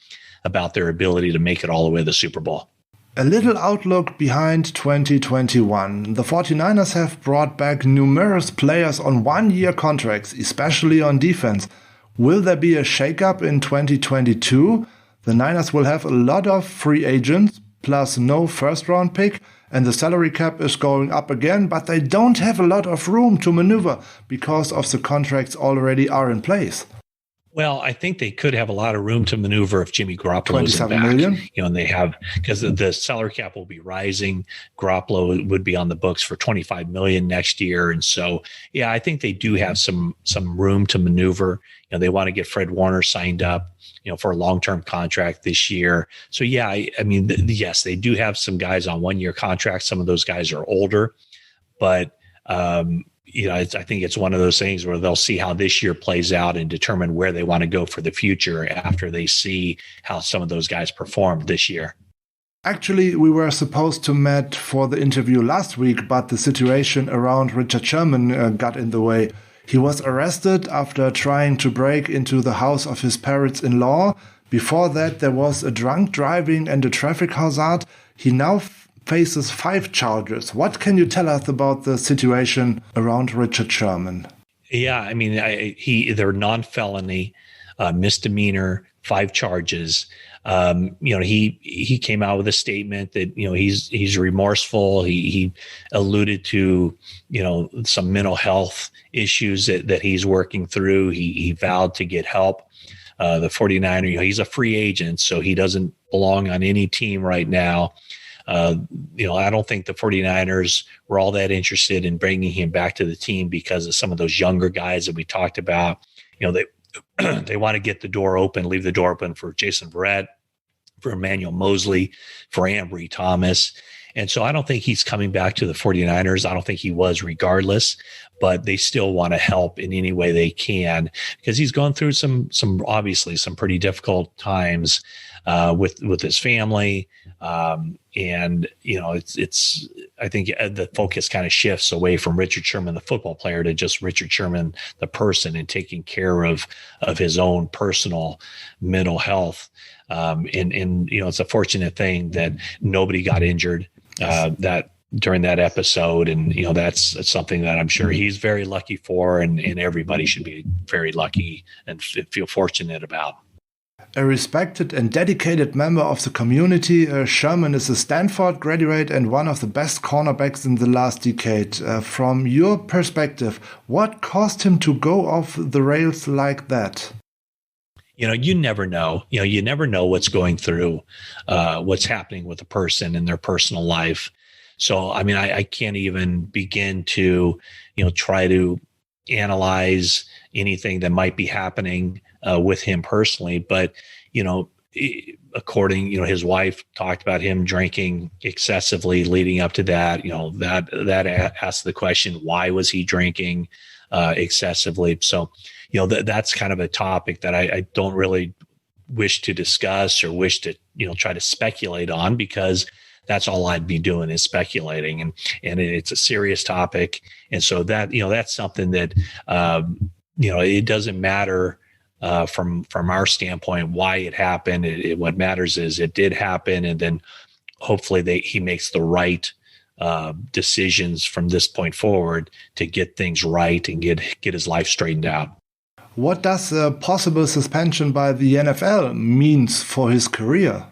about their ability to make it all the way to the Super Bowl. A little outlook behind 2021. The 49ers have brought back numerous players on one-year contracts, especially on defense. Will there be a shakeup in 2022? The Niners will have a lot of free agents, plus no first-round pick, and the salary cap is going up again, but they don't have a lot of room to maneuver because of the contracts already are in place. Well, I think they could have a lot of room to maneuver if Jimmy Garoppolo is back. 27 million. And they have, because the salary cap will be rising. Garoppolo would be on the books for 25 million next year. And so, yeah, I think they do have some room to maneuver. They want to get Fred Warner signed up, for a long-term contract this year. So yeah, I mean, yes, they do have some guys on 1-year contracts. Some of those guys are older, but, I think it's one of those things where they'll see how this year plays out and determine where they want to go for the future after they see how some of those guys performed this year. Actually, we were supposed to meet for the interview last week, but the situation around Richard Sherman got in the way. He was arrested after trying to break into the house of his parents-in-law. Before that, there was a drunk driving and a traffic hazard. He now faces 5 charges. What can you tell us about the situation around Richard Sherman? Yeah, I mean, they're non-felony, misdemeanor, 5 charges. He came out with a statement that he's remorseful. He alluded to some mental health issues that he's working through. He vowed to get help. The 49er, he's a free agent, so he doesn't belong on any team right now. I don't think the 49ers were all that interested in bringing him back to the team because of some of those younger guys that we talked about. They want to get the door open, leave the door open for Jason Verrett, for Emmanuel Mosley, for Ambry Thomas. And so I don't think he's coming back to the 49ers. I don't think he was regardless, but they still want to help in any way they can because he's gone through some obviously some pretty difficult times with his family. It's I think the focus kind of shifts away from Richard Sherman, the football player, to just Richard Sherman, the person, and taking care of his own personal mental health. It's a fortunate thing that nobody got injured that during that episode. And, that's something that I'm sure he's very lucky for, and everybody should be very lucky and feel fortunate about. A respected and dedicated member of the community, Sherman is a Stanford graduate and one of the best cornerbacks in the last decade. From your perspective, what caused him to go off the rails like that? You never know. You never know what's going through, what's happening with a person in their personal life. So, I mean, I can't even begin to, try to analyze anything that might be happening with him personally. But, according, his wife talked about him drinking excessively leading up to that. That asked the question, why was he drinking excessively? So, that's kind of a topic that I don't really wish to discuss or wish to, try to speculate on, because that's all I'd be doing is speculating, and it's a serious topic. And so that, that's something that, it doesn't matter from our standpoint why it happened. What matters is it did happen, and then hopefully he makes the right decisions from this point forward to get things right and get his life straightened out. What does a possible suspension by the NFL means for his career?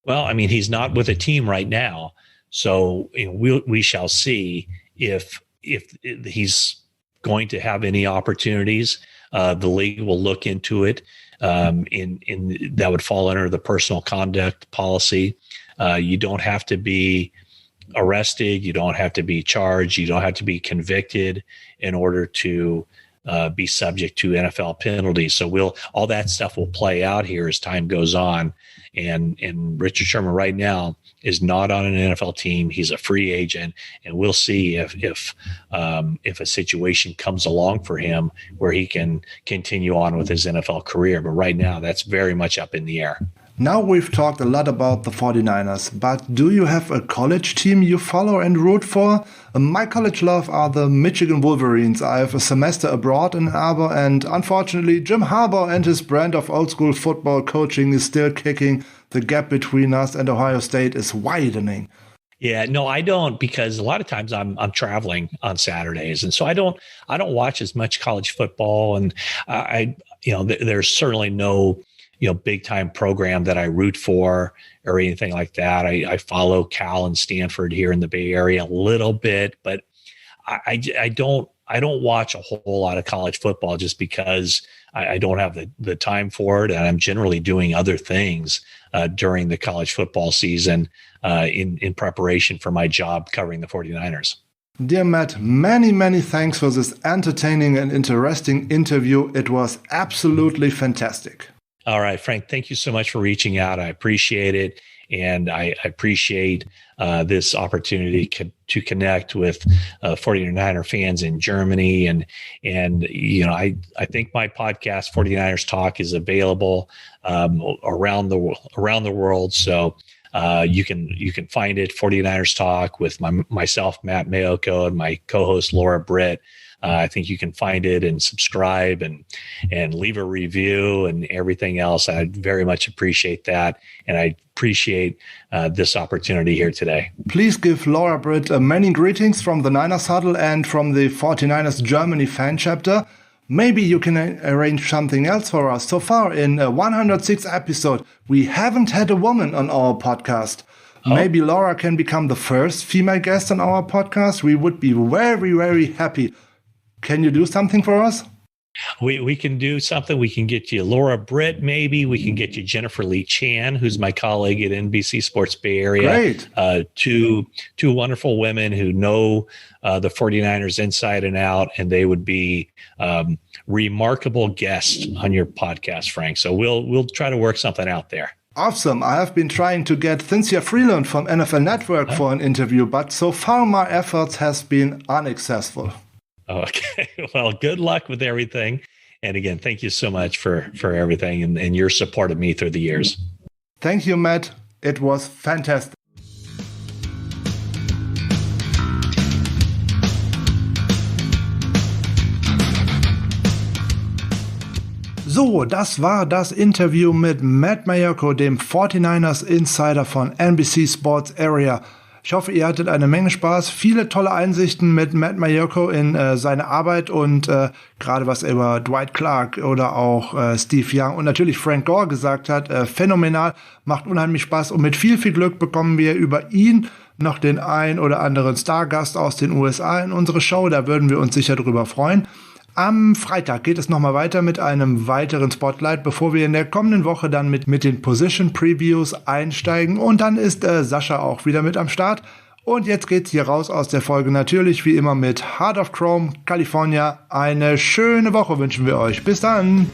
Well, I mean, he's not with a team right now, so we shall see if he's going to have any opportunities. The league will look into it. In that would fall under the personal conduct policy. You don't have to be arrested. You don't have to be charged. You don't have to be convicted in order to be subject to NFL penalties. So all that stuff will play out here as time goes on. And Richard Sherman right now is not on an NFL team. He's a free agent, and we'll see if a situation comes along for him where he can continue on with his NFL career. But right now, that's very much up in the air. Now we've talked a lot about the 49ers, but do you have a college team you follow and root for? My college love are the Michigan Wolverines. I have a semester abroad in Ann Arbor, and unfortunately Jim Harbaugh and his brand of old school football coaching is still kicking. The gap between us and Ohio State is widening. Yeah, no, I don't, because a lot of times I'm traveling on Saturdays, and so I don't watch as much college football, and there's certainly no big time program that I root for or anything like that. I follow Cal and Stanford here in the Bay Area a little bit, but I don't I don't watch a whole lot of college football just because I don't have the time for it. And I'm generally doing other things during the college football season in preparation for my job covering the 49ers. Dear Matt, many, many thanks for this entertaining and interesting interview. It was absolutely fantastic. All right, Frank, thank you so much for reaching out. I appreciate it. And I appreciate this opportunity to connect with 49er fans in Germany. And I think my podcast, 49ers Talk, is available around the world. So you can find it, 49ers Talk, with myself, Matt Maiocco, and my co-host, Laura Britt. I think you can find it and subscribe and leave a review and everything else. I'd very much appreciate that. And I appreciate this opportunity here today. Please give Laura Britt many greetings from the Niners Huddle and from the 49ers Germany fan chapter. Maybe you can arrange something else for us. So far in 106 episode, we haven't had a woman on our podcast. Maybe Laura can become the first female guest on our podcast. We would be very, very happy. Can you do something for us? We can do something. We can get you Laura Britt, maybe. We can get you Jennifer Lee Chan, who's my colleague at NBC Sports Bay Area. Great. Two wonderful women who know the 49ers inside and out, and they would be remarkable guests on your podcast, Frank. So we'll try to work something out there. Awesome. I have been trying to get Cynthia Freeland from NFL Network for an interview, but so far my efforts has been unsuccessful. Okay. Well, good luck with everything. And again, thank you so much for everything and your support of me through the years. Thank you, Matt. It was fantastic. So, das war das Interview mit Matt Maiocco, dem 49ers Insider von NBC Sports Area. Ich hoffe, ihr hattet eine Menge Spaß, viele tolle Einsichten mit Matt Maiocco in seine Arbeit und gerade was er über Dwight Clarke oder auch Steve Young und natürlich Frank Gore gesagt hat, phänomenal, macht unheimlich Spaß und mit viel, viel Glück bekommen wir über ihn noch den ein oder anderen Stargast aus den USA in unsere Show, da würden wir uns sicher drüber freuen. Am Freitag geht es nochmal weiter mit einem weiteren Spotlight, bevor wir in der kommenden Woche dann mit den Position Previews einsteigen. Und dann ist Sascha auch wieder mit am Start. Und jetzt geht's hier raus aus der Folge natürlich wie immer mit Heart of Chrome, California. Eine schöne Woche wünschen wir euch. Bis dann!